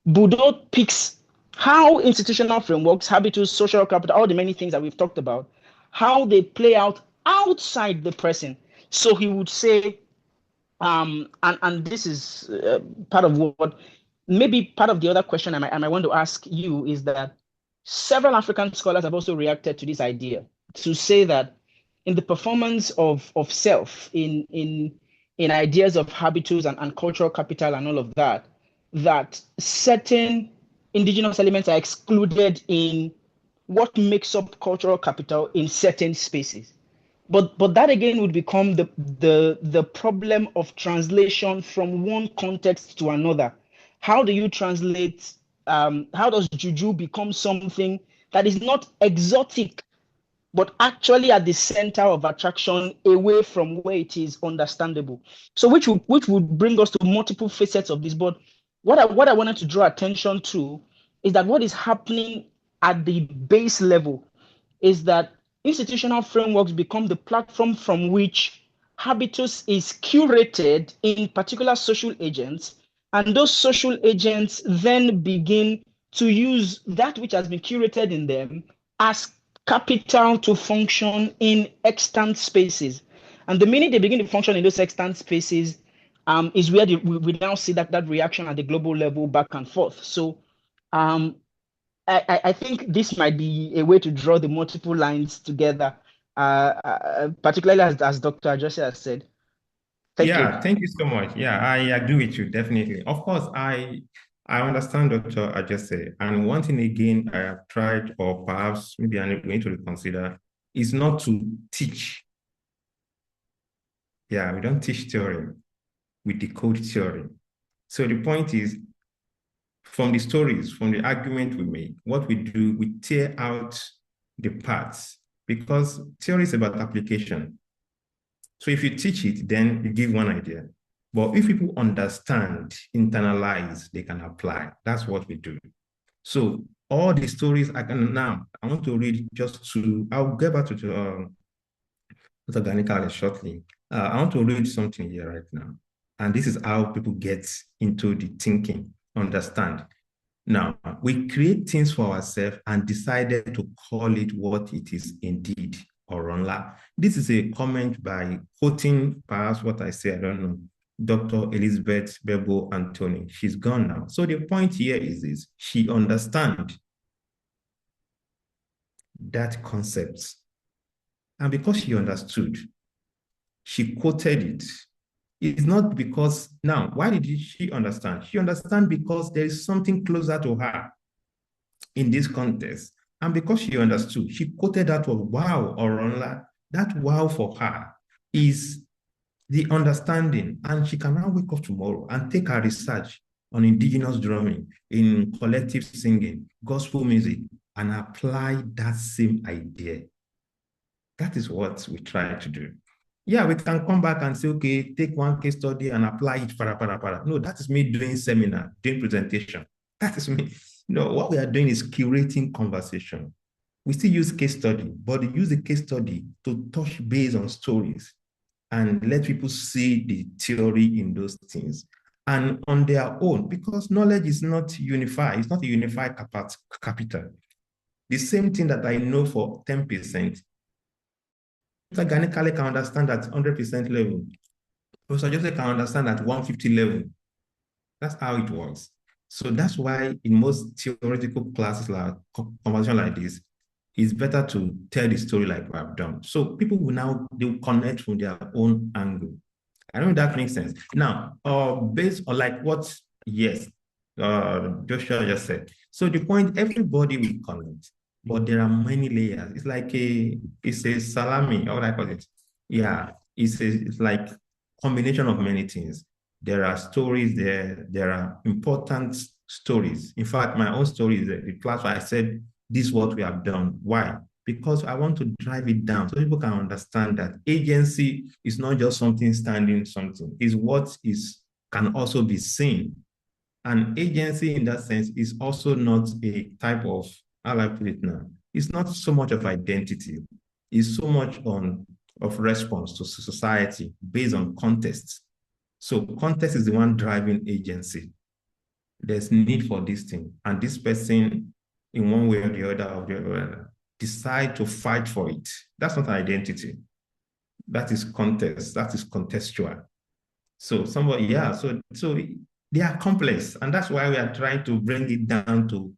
Bourdieu picks how institutional frameworks, habitus, social capital, all the many things that we've talked about, how they play out outside the person. So he would say, and this is part of what, maybe part of the other question I might want to ask you, is that several African scholars have also reacted to this idea, to say that in the performance of self, in ideas of habitus and cultural capital and all of that, that certain indigenous elements are excluded in what makes up cultural capital in certain spaces. But that again would become the problem of translation from one context to another. How do you translate? How does juju become something that is not exotic, but actually at the center of attraction away from where it is understandable? So which would bring us to multiple facets of this. But what I wanted to draw attention to is that what is happening at the base level is that institutional frameworks become the platform from which habitus is curated in particular social agents, and those social agents then begin to use that which has been curated in them as capital to function in extant spaces. And the minute they begin to function in those extant spaces, is where we now see that reaction at the global level back and forth. So I think this might be a way to draw the multiple lines together, particularly as Dr. Jose has said. Thank you. Thank you so much. Yeah, I agree with you, definitely. Of course, I understand Dr. Ajase. And one thing again I have tried, or perhaps maybe I'm going to reconsider, is not to teach. Yeah, we don't teach theory. We decode theory. So the point is, from the stories, from the argument we make, what we do, we tear out the parts, because theory is about application. So if you teach it, then you give one idea. But if people understand, internalize, they can apply. That's what we do. So all the stories I want to read I'll get back to Dr. Ganikale shortly. I want to read something here right now. And this is how people get into the thinking, understand. Now, we create things for ourselves and decided to call it what it is indeed, or unla. This is a comment by quoting perhaps what I say, I don't know, Dr. Elizabeth Bebo Anthony. She's gone now. So the point here is this: she understands that concept. And because she understood, she quoted it. It's not because, now, why did she understand? She understands because there is something closer to her in this context. And because she understood, she quoted that word, wow, or unla. That wow for her is the understanding. And she can now wake up tomorrow and take her research on indigenous drumming, in collective singing, gospel music, and apply that same idea. That is what we try to do. Yeah, we can come back and say, okay, take one case study and apply it, para. No, that is me doing seminar, doing presentation. That is me. No, what we are doing is curating conversation. We still use case study, but we use the case study to touch base on stories and let people see the theory in those things. And on their own, because knowledge is not unified, it's not a unified capital. The same thing that I know for 10%, Mr. Ganikale can understand at 100% level. Professor Joseph can understand at 150 level. That's how it works. So that's why in most theoretical classes, like conversation like this, it's better to tell the story like we have done. So people they will connect from their own angle. I don't know if that makes sense. Now, based on like what, yes, Joshua just said. So the point, everybody will connect, but there are many layers. It's like it's a salami, how would I call it? Yeah, it's like combination of many things. There are stories there are important stories. In fact, my own story is the class where I said, this is what we have done. Why? Because I want to drive it down so people can understand that agency is not just something standing something, it's what can also be seen. And agency in that sense is also not a type of, how I put it now, it's not so much of identity, it's so much of response to society based on context. So context is the one driving agency. There's need for this thing. And this person, in one way or the other, decide to fight for it. That's not identity. That is context. That is contextual. So so they are complex. And that's why we are trying to bring it down to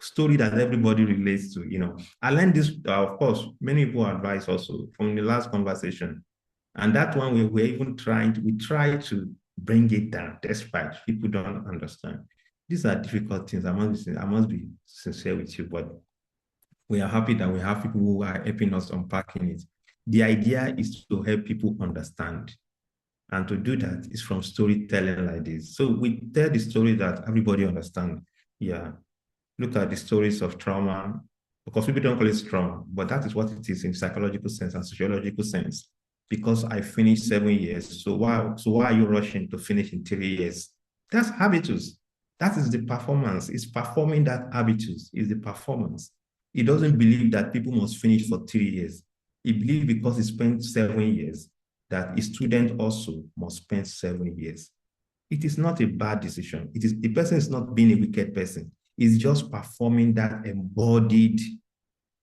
story that everybody relates to. I learned this, of course, many people advise also from the last conversation. And that one we try to bring it down despite people don't understand. These are difficult things. I must be sincere with you, but we are happy that we have people who are helping us unpacking it. The idea is to help people understand. And to do that is from storytelling like this. So we tell the story that everybody understands. Yeah. Look at the stories of trauma, because people don't call it trauma, but that is what it is in psychological sense and sociological sense. Because I finished 7 years, so why are you rushing to finish in 3 years? That's habitus. That is the performance. It's performing that habitus is the performance. He doesn't believe that people must finish for 3 years. He believes because he spent 7 years, that a student also must spend 7 years. It is not a bad decision. The person is not being a wicked person. He's just performing that embodied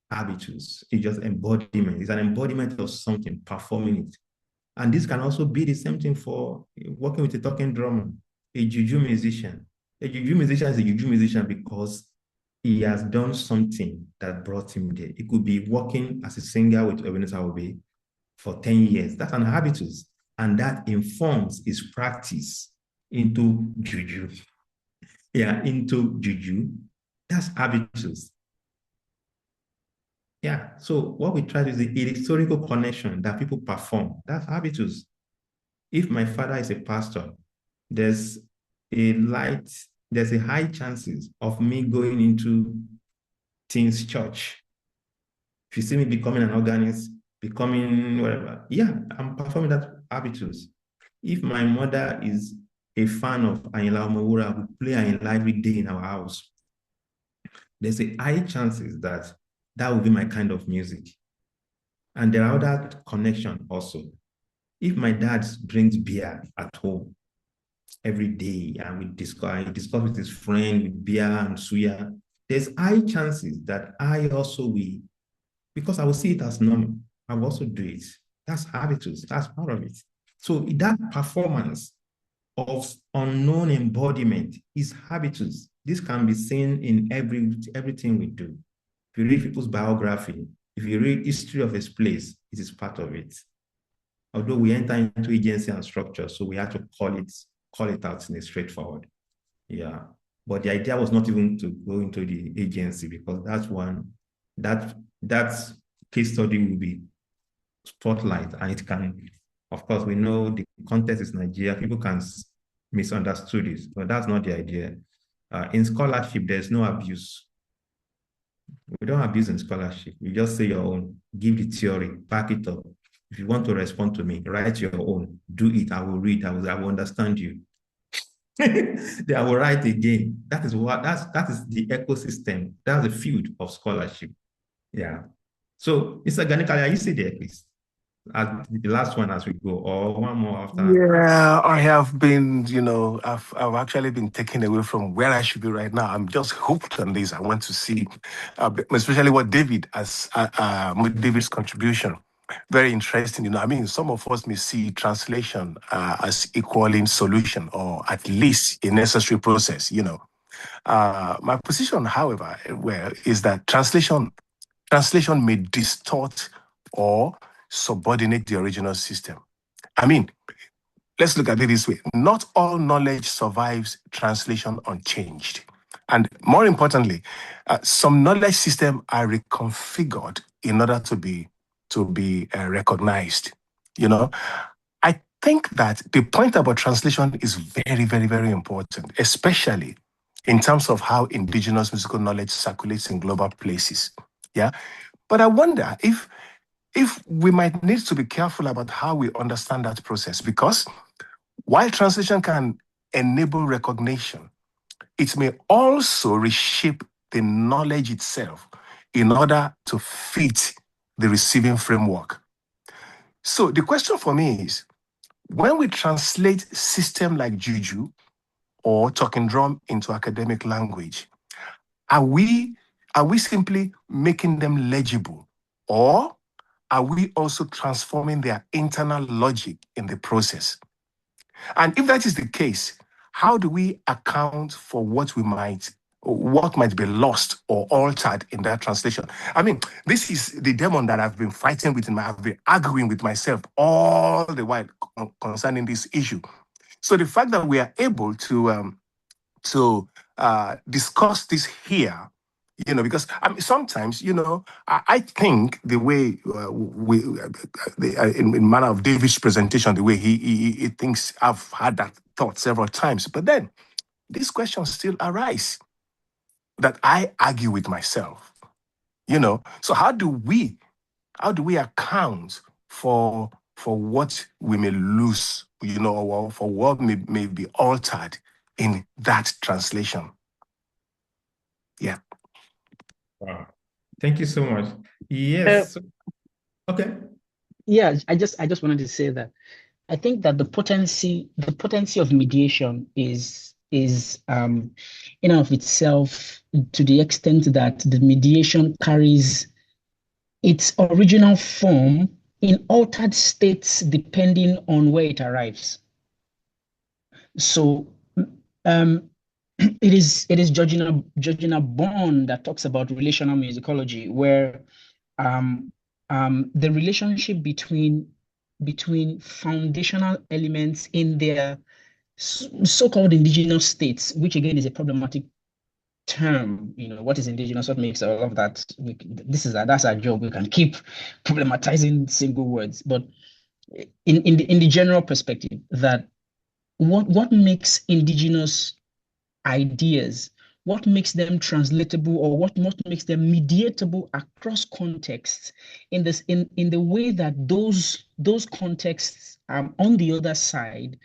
habitus. It's just embodiment. It's an embodiment of something, performing it. And this can also be the same thing for working with a talking drummer, a juju musician. A juju musician is a juju musician because he has done something that brought him there. It could be working as a singer with Ebenezer Obey for 10 years. That's an habitus. And that informs his practice into juju. Yeah, into juju. That's habitus. Yeah, so what we try to do is the historical connection that people perform. That's habitus. If my father is a pastor, there's a high chances of me going into teens church. If you see me becoming an organist, becoming whatever, yeah, I'm performing that habitus. If my mother is a fan of Ayinla Omowura, we play Ayinla every day in our house, there's a high chances that will be my kind of music. And there are other connections also. If my dad drinks beer at home every day and we discuss with his friend with beer and suya, there's high chances that I also will, because I will see it as normal, I will also do it. That's habitus, that's part of it. So that performance of unknown embodiment is habitus. This can be seen in everything we do. If you read people's biography, if you read history of his place, it is part of it. Although we enter into agency and structure, so we have to call it out in a straightforward. Yeah. But the idea was not even to go into the agency, because that case study will be spotlight, and it can, of course, we know the context is Nigeria, people can misunderstood it, but that's not the idea. In scholarship, there's no abuse. We don't abuse in scholarship. You just say your own, give the theory, back it up. If you want to respond to me, write your own, do it. I will read, I will understand you. Then I will write again. That is the ecosystem. That's the field of scholarship. Yeah. So, Mr. Ganikali, are you still there, please? The last one as we go, or one more after? Yeah, I have been, I've actually been taken away from where I should be right now. I'm just hooked on this. I want to see, especially what David's contribution. Very interesting. I mean, some of us may see translation as equaling solution, or at least a necessary process. My position, however, is that translation may distort or subordinate the original system. I mean, let's look at it this way. Not all knowledge survives translation unchanged. And more importantly, some knowledge systems are reconfigured in order to be recognized. I think that the point about translation is very, very, very important, especially in terms of how indigenous musical knowledge circulates in global places. Yeah. But I wonder if we might need to be careful about how we understand that process, because while translation can enable recognition, it may also reshape the knowledge itself in order to fit the receiving framework. So the question for me is, when we translate system like Juju or talking drum into academic language, are we simply making them legible, or are we also transforming their internal logic in the process? And if that is the case, how do we account for what we might what might be lost or altered in that translation. I mean, this is the demon that I've been fighting with, I've been arguing with myself all the while concerning this issue. So the fact that we are able to discuss this here, because sometimes, I think the way in manner of David's presentation, the way he thinks, I've had that thought several times, but then these questions still arise that I argue with myself, So how do we account for what we may lose, or for what may be altered in that translation? Yeah. Wow. Thank you so much. Yes. Okay. Yeah, I just wanted to say that I think that the potency of mediation is in and of itself, to the extent that the mediation carries its original form in altered states depending on where it arrives. So it is Georgina Bond that talks about relational musicology, where the relationship between foundational elements in their so-called indigenous states, which again is a problematic term. What is indigenous? What makes all of that? That's our job. We can keep problematizing single words, but in the general perspective, that what makes indigenous ideas, what makes them translatable, or what makes them mediatable across contexts, in the way that those contexts on the other side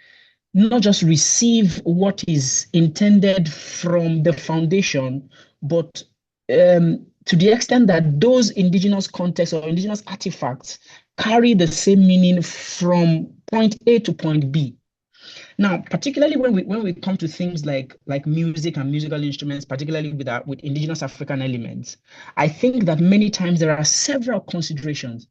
not just receive what is intended from the foundation, but to the extent that those indigenous contexts or indigenous artifacts carry the same meaning from point A to point B. Now, particularly when we come to things like music and musical instruments, particularly with indigenous African elements, I think that many times there are several considerations.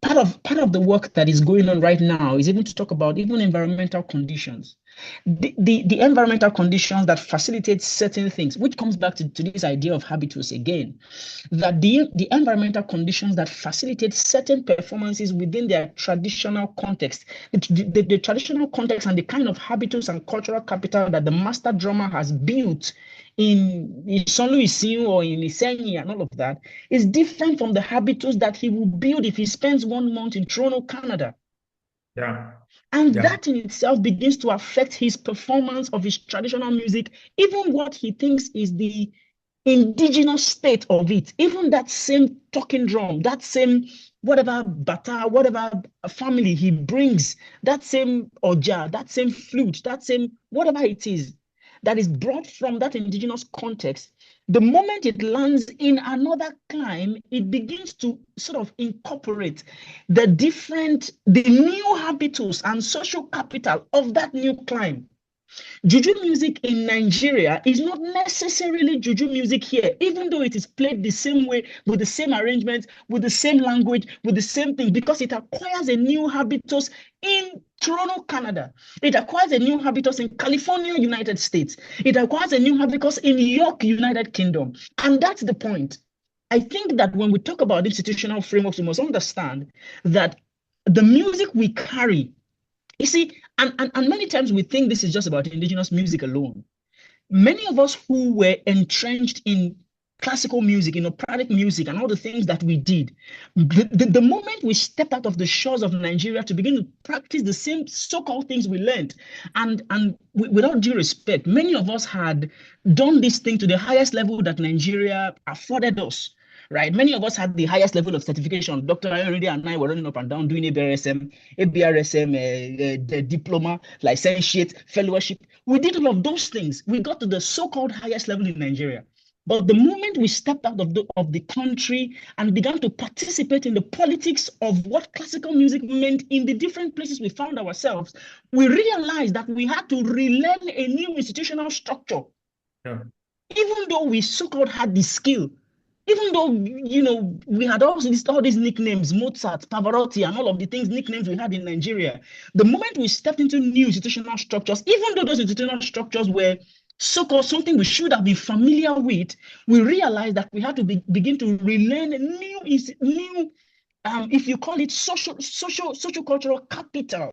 Part of the work that is going on right now is even to talk about even environmental conditions, the environmental conditions that facilitate certain things, which comes back to this idea of habitus again, that the environmental conditions that facilitate certain performances within their traditional context, the traditional context and the kind of habitus and cultural capital that the master drummer has built in Saint Louis or in Isenyi and all of that is different from the habitus that he will build if he spends 1 month in Toronto, Canada. Yeah. And that in itself begins to affect his performance of his traditional music, even what he thinks is the indigenous state of it, even that same talking drum, that same whatever bata, whatever family he brings, that same oja, that same flute, that same whatever it is that is brought from that indigenous context, the moment it lands in another clime, it begins to sort of incorporate the new habitus and social capital of that new clime. Juju music in Nigeria is not necessarily Juju music here, even though it is played the same way, with the same arrangements, with the same language, with the same thing, because it acquires a new habitus in Toronto, Canada. It acquires a new habitus in California, United States. It acquires a new habitus in York, United Kingdom. And that's the point. I think that when we talk about institutional frameworks, we must understand that the music we carry, you see, and many times we think this is just about indigenous music alone. Many of us who were entrenched in classical music, in operatic music, and all the things that we did, the moment we stepped out of the shores of Nigeria to begin to practice the same so-called things we learned, and without due respect, many of us had done this thing to the highest level that Nigeria afforded us. Right, many of us had the highest level of certification. Dr. Ayorinde and I were running up and down doing ABRSM, the diploma, licentiate, fellowship. We did all of those things. We got to the so-called highest level in Nigeria. But the moment we stepped out of the country and began to participate in the politics of what classical music meant in the different places we found ourselves, we realized that we had to relearn a new institutional structure. Yeah. Even though we so-called had the skill, even though, we had all these nicknames, Mozart, Pavarotti, and all of the nicknames we had in Nigeria, the moment we stepped into new institutional structures, even though those institutional structures were so-called something we should have been familiar with, we realize that we have to begin to relearn new, if you call it social cultural capital,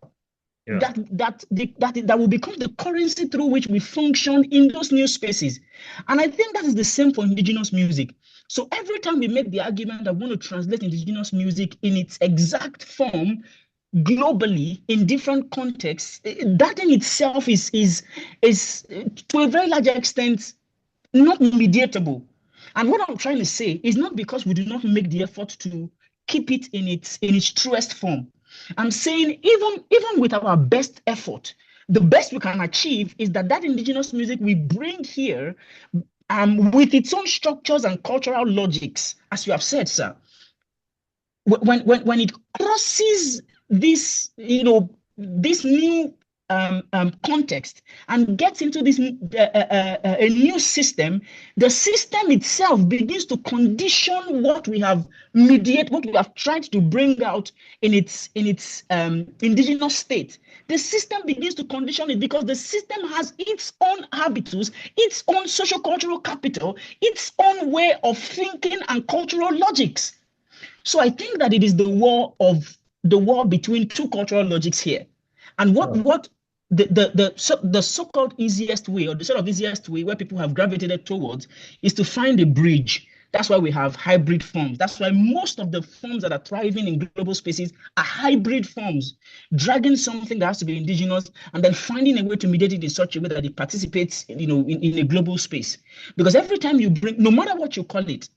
Yeah. that will become the currency through which we function in those new spaces. And I think that is the same for indigenous music. So every time we make the argument that we want to translate indigenous music in its exact form globally in different contexts, that in itself is to a very large extent not mediatable. And what I'm trying to say is not because we do not make the effort to keep it in its truest form. I'm saying even with our best effort, the best we can achieve is that indigenous music we bring here, with its own structures and cultural logics, as you have said, sir. When it crosses this, this new context and gets into this a new system, the system itself begins to condition what we have tried to bring out in its indigenous state. The system begins to condition it because the system has its own habitus, its own social cultural capital, its own way of thinking and cultural logics. So I think that it is the war between two cultural logics here. And what the so-called easiest way, or the sort of easiest way where people have gravitated towards, is to find a bridge. That's why we have hybrid forms. That's why most of the forms that are thriving in global spaces are hybrid forms, dragging something that has to be indigenous and then finding a way to mediate it in such a way that it participates, in a global space. Because every time you bring, no matter what you call it,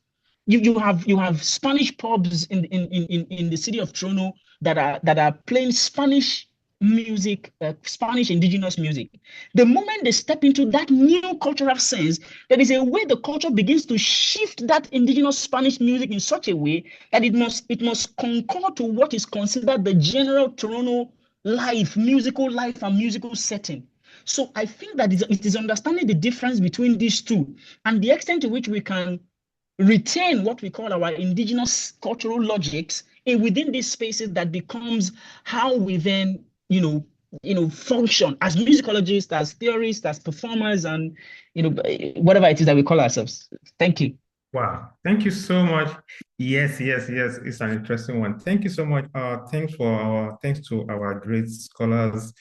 you have Spanish pubs in the city of Toronto that are playing Spanish music, Spanish indigenous music. The moment they step into that new cultural sense, there is a way the culture begins to shift that indigenous Spanish music in such a way that it must concur to what is considered the general Toronto musical life and musical setting. So I think that it is understanding the difference between these two and the extent to which we can retain what we call our indigenous cultural logics within these spaces that becomes how we then, function as musicologists, as theorists, as performers, and, whatever it is that we call ourselves. Thank you. Wow. Thank you so much. Yes. It's an interesting one. Thank you so much. Thanks to our great scholars,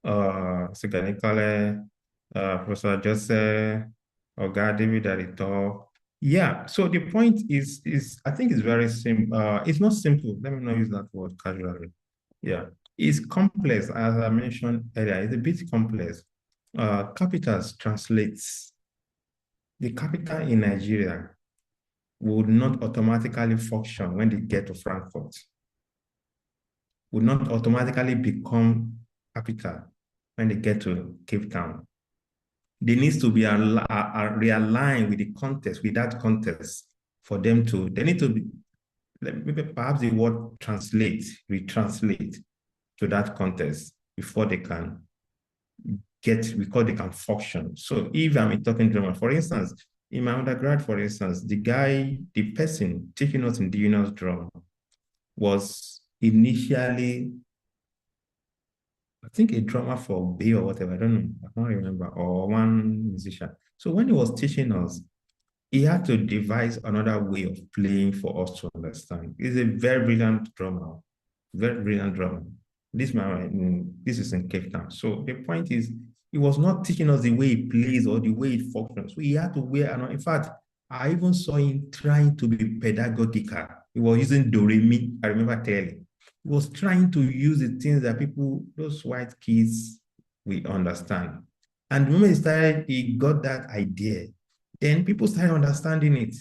Siganikale, Professor Joseph, Oga David Arito. Yeah, so the point is I think it's very simple. It's not simple. Let me not use that word casually. Yeah, it's complex, as I mentioned earlier. It's a bit complex. Capitals translates. The capital in Nigeria would not automatically function when they get to Frankfurt. Would not automatically become capital when they get to Cape Town. They need to be realigned with the context, with that context, for them to, they need to be, maybe perhaps the word retranslate to that context before they can because they can function. So if I'm talking drama, for instance, in my undergrad, for instance, the person teaching us indigenous drum was initially, I think, a drummer for Bay or whatever, I don't know, I can't remember, or one musician. So when he was teaching us, he had to devise another way of playing for us to understand. He's a very brilliant drummer, very brilliant drummer. This is in Cape Town. So the point is, he was not teaching us the way he plays or the way it functions. So he had to in fact, I even saw him trying to be pedagogical. He was using do re mi, I remember clearly. He was trying to use the things that those white kids, we understand. And the moment he got that idea, then people started understanding it,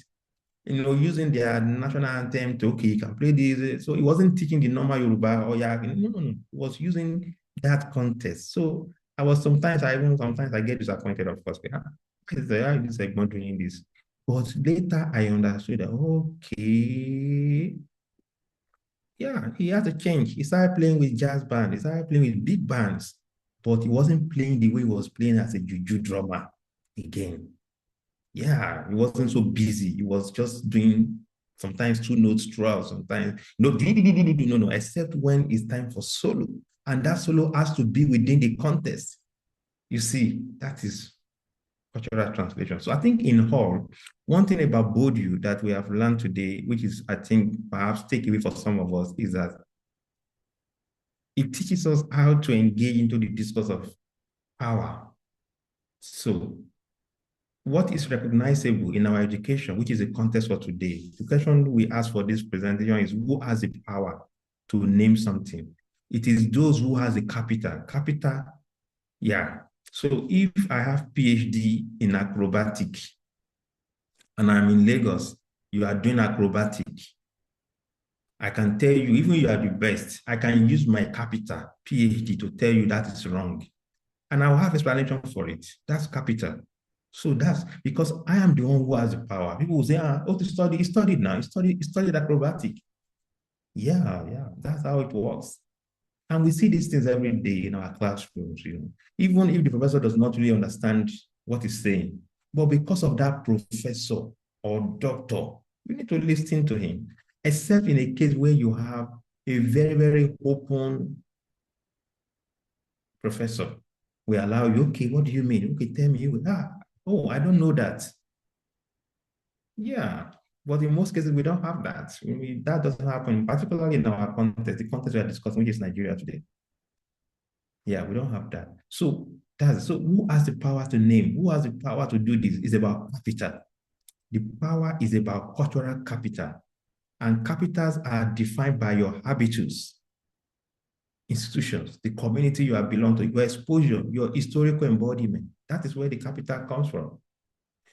using their national anthem to, okay, you can play this. So he wasn't teaching the normal Yoruba or no. He was using that context. So sometimes I get disappointed, of course. How is this segment doing this? But later I understood that, okay, yeah, he had to change. He started playing with jazz band. He started playing with big bands, but he wasn't playing the way he was playing as a juju drummer again. Yeah, he wasn't so busy. He was just doing sometimes 2 notes throughout, sometimes no, except when it's time for solo. And that solo has to be within the context. You see, that is cultural translation. So I think in whole, one thing about Bourdieu that we have learned today, which is, I think, perhaps take away for some of us, is that it teaches us how to engage into the discourse of power. So what is recognizable in our education, which is a context for today? The question we ask for this presentation is, who has the power to name something? It is those who has the capital. Capital, yeah. So if I have PhD in acrobatic and I'm in Lagos, you are doing acrobatic, I can tell you, even you are the best, I can use my capital, PhD, to tell you that is wrong. And I'll have explanation for it. That's capital. So that's because I am the one who has the power. People will say, oh, he studied now. He studied acrobatic. Yeah, that's how it works. And we see these things every day in our classrooms, even if the professor does not really understand what he's saying. But because of that professor or doctor, we need to listen to him, except in a case where you have a very, very open professor. We allow you, okay, what do you mean? Okay, tell me. Oh, I don't know that. Yeah, but in most cases, we don't have that. That doesn't happen, particularly in our context, the context we are discussing, which is Nigeria today. Yeah, we don't have that. So who has the power to name? Who has the power to do this? It's about capital. The power is about cultural capital. And capitals are defined by your habitus, institutions, the community you are belong to, your exposure, your historical embodiment. That is where the capital comes from.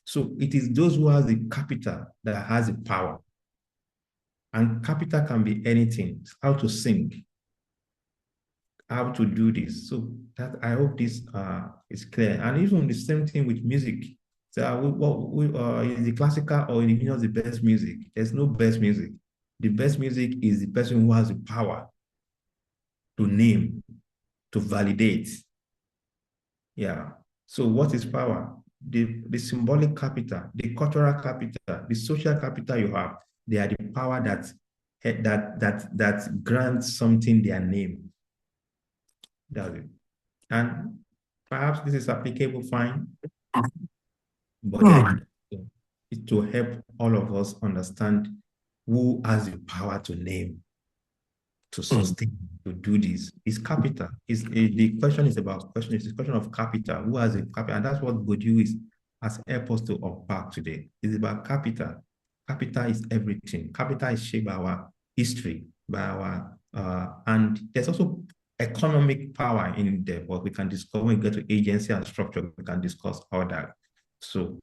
So it is those who have the capital that has the power. And capital can be anything, how to sing, how to do this. So that I hope this is clear. And even the same thing with music. So is the classical or indigenous the best music? There's no best music. The best music is the person who has the power to name, to validate. Yeah. So what is power? The symbolic capital, the cultural capital, the social capital you have, they are the power that grants something their name. That's it. And perhaps this is applicable fine, but the idea is to help all of us understand who has the power to name, to sustain, to do this. Is capital. The question is about question. It's a question of capital. Who has a capital? And that's what Bourdieu has helped us to unpack today. It's about capital. Capital is everything. Capital is shaped by our history, by our and there's also economic power in there. What we can discover when we get to agency and structure, we can discuss all that. So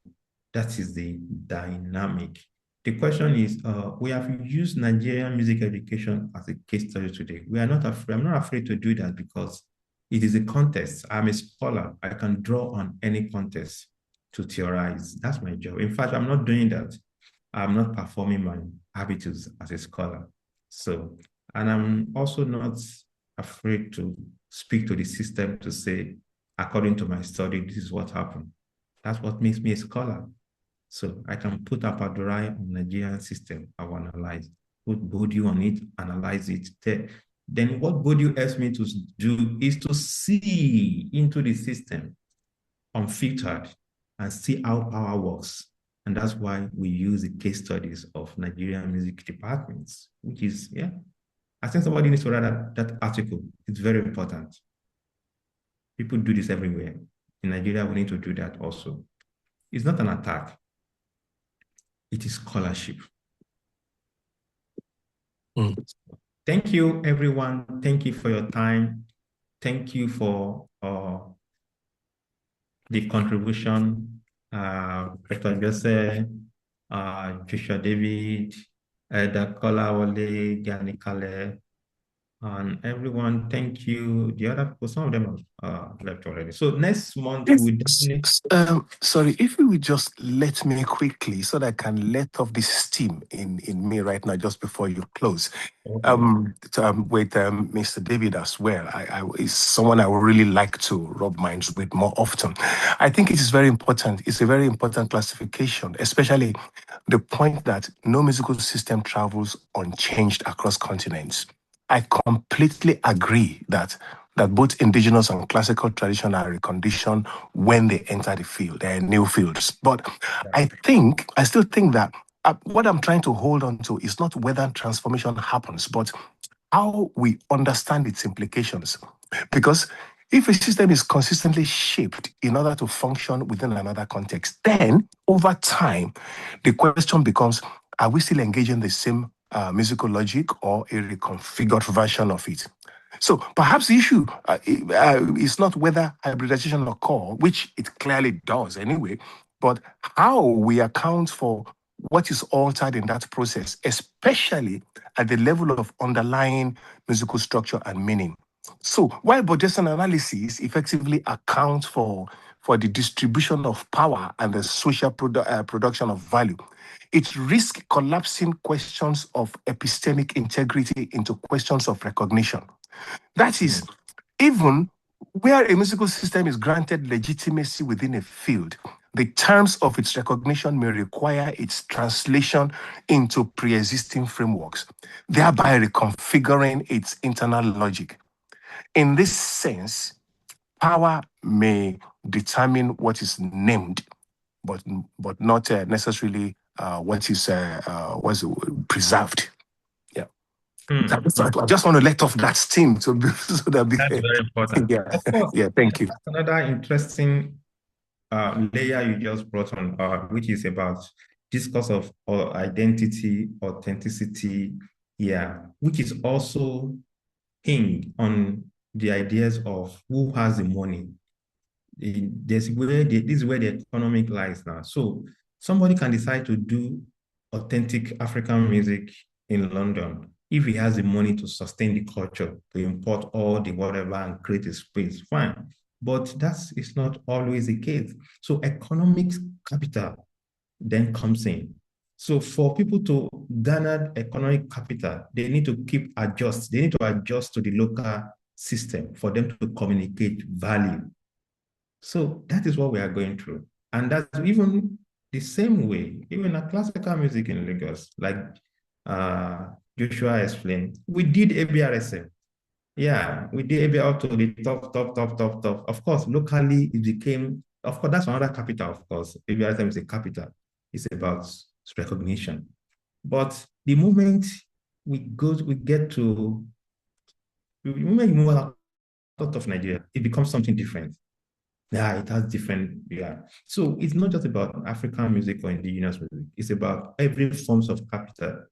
that is the dynamic. The question is, we have used Nigerian music education as a case study today. We are not afraid. I'm not afraid to do that because it is a contest. I'm a scholar. I can draw on any contest to theorize. That's my job. In fact, I'm not doing that. I'm not performing my habitus as a scholar. So, and I'm also not afraid to speak to the system to say, according to my study, this is what happened. That's what makes me a scholar. So I can put Apadura on the Nigerian system, I will analyze, put Bourdieu on it, analyze it. Then what Bourdieu asks me to do is to see into the system unfiltered and see how power works. And that's why we use the case studies of Nigerian music departments, which is, yeah. I think somebody needs to write that article. It's very important. People do this everywhere. In Nigeria, we need to do that also. It's not an attack. It is scholarship. Thank you, everyone. Thank you for your time. Thank you for the contribution, Dr. Jose, Joshua David, Dakola Wale, Gani Kale, and everyone. Thank you. The other people, some of them have left already. So next month, we definitely... Sorry, if you would just let me quickly so that I can let off this steam in me right now, just before you close. Okay. With Mr. David as well, I is someone I would really like to rub minds with more often. I think it is very important. It's a very important classification, especially the point that no musical system travels unchanged across continents. I completely agree that that both indigenous and classical tradition are reconditioned when they enter the field, new fields. But I still think that what I'm trying to hold on to is not whether transformation happens, but how we understand its implications. Because if a system is consistently shaped in order to function within another context, then over time, the question becomes, are we still engaging the same musical logic or a reconfigured version of it? So perhaps the issue is not whether hybridization occurs, which it clearly does anyway, but how we account for what is altered in that process, especially at the level of underlying musical structure and meaning. So while Bourdieu's analysis effectively accounts for the distribution of power and the social production of value, it risks collapsing questions of epistemic integrity into questions of recognition. That is, even where a musical system is granted legitimacy within a field, the terms of its recognition may require its translation into pre-existing frameworks, thereby reconfiguring its internal logic. In this sense, power may determine what is named, but not necessarily what is preserved. Yeah. I just want to let off that steam so that that's very important. Yeah. Of course, Yeah. Thank you. that's another interesting layer you just brought on, which is about discourse of identity, authenticity, which is also hinged on the ideas of who has the money. This is where the economic lies now. So somebody can decide to do authentic African music in London if he has the money to sustain the culture, to import all the whatever and create a space, fine. But is not always the case. So economic capital then comes in. So for people to garner economic capital, they need to adjust. They need to adjust to the local system for them to communicate value. So that is what we are going through. And that's even the same way, even a classical music in Lagos, like Joshua explained, we did ABRSM. Yeah, we did ABR up to the top. Of course, locally it became, of course, that's another capital, of course. ABRSM is a capital. It's about recognition. But the moment we get to, the moment you move out of Nigeria, it becomes something different. Yeah, it has different, So it's not just about African music or indigenous music. It's about every forms of capital.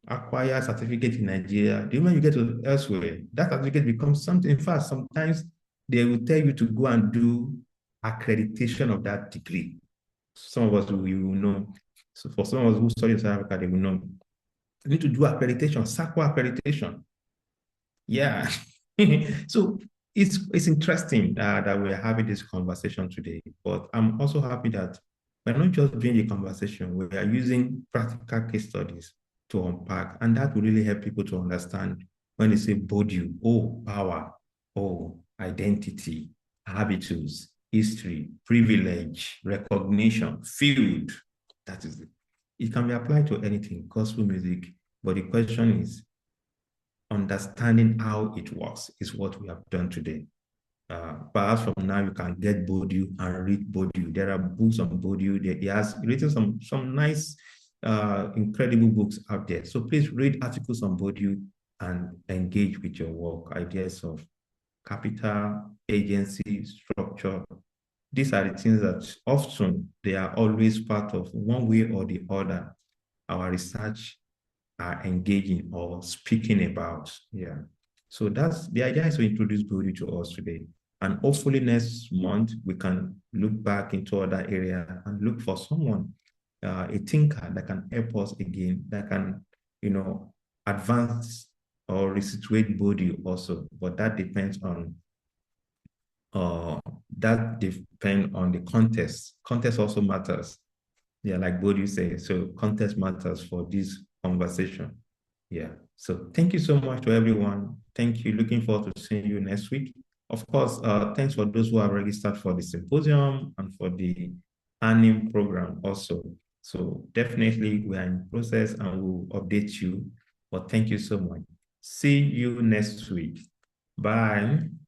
Acquire certificate in Nigeria. The moment you get to elsewhere, that certificate becomes something. In fact, sometimes they will tell you to go and do accreditation of that degree. Some of us will know. So for some of us who study in South Africa, they will know. You need to do accreditation, SACWA accreditation. Yeah. So it's interesting that we're having this conversation today, but I'm also happy that we're not just doing the conversation, we are using practical case studies to unpack, and that will really help people to understand when they say Bourdieu, power, identity, habitus, history, privilege, recognition, field. That is it. It can be applied to anything, gospel music, but the question is, understanding how it works is what we have done today. Perhaps from now you can get Bourdieu and read Bourdieu. There are books on Bourdieu. He has written some nice, incredible books out there. So please read articles on Bourdieu and engage with your work. Ideas of capital, agency, structure. These are the things that often they are always part of one way or the other. Our research are engaging or speaking about. So that's the idea, is to introduce Bourdieu to us today. And hopefully next month, we can look back into other areas and look for someone, a thinker that can help us again, that can, advance or resituate Bourdieu also. But that depends on the context. Context also matters. Like Bourdieu says, so context matters for this conversation. So thank you so much to everyone. Thank you. Looking forward to seeing you next week. Of course, thanks for those who have registered for the symposium and for the ANIM program also. So definitely we are in process and we'll update you. But thank you so much. See you next week. Bye.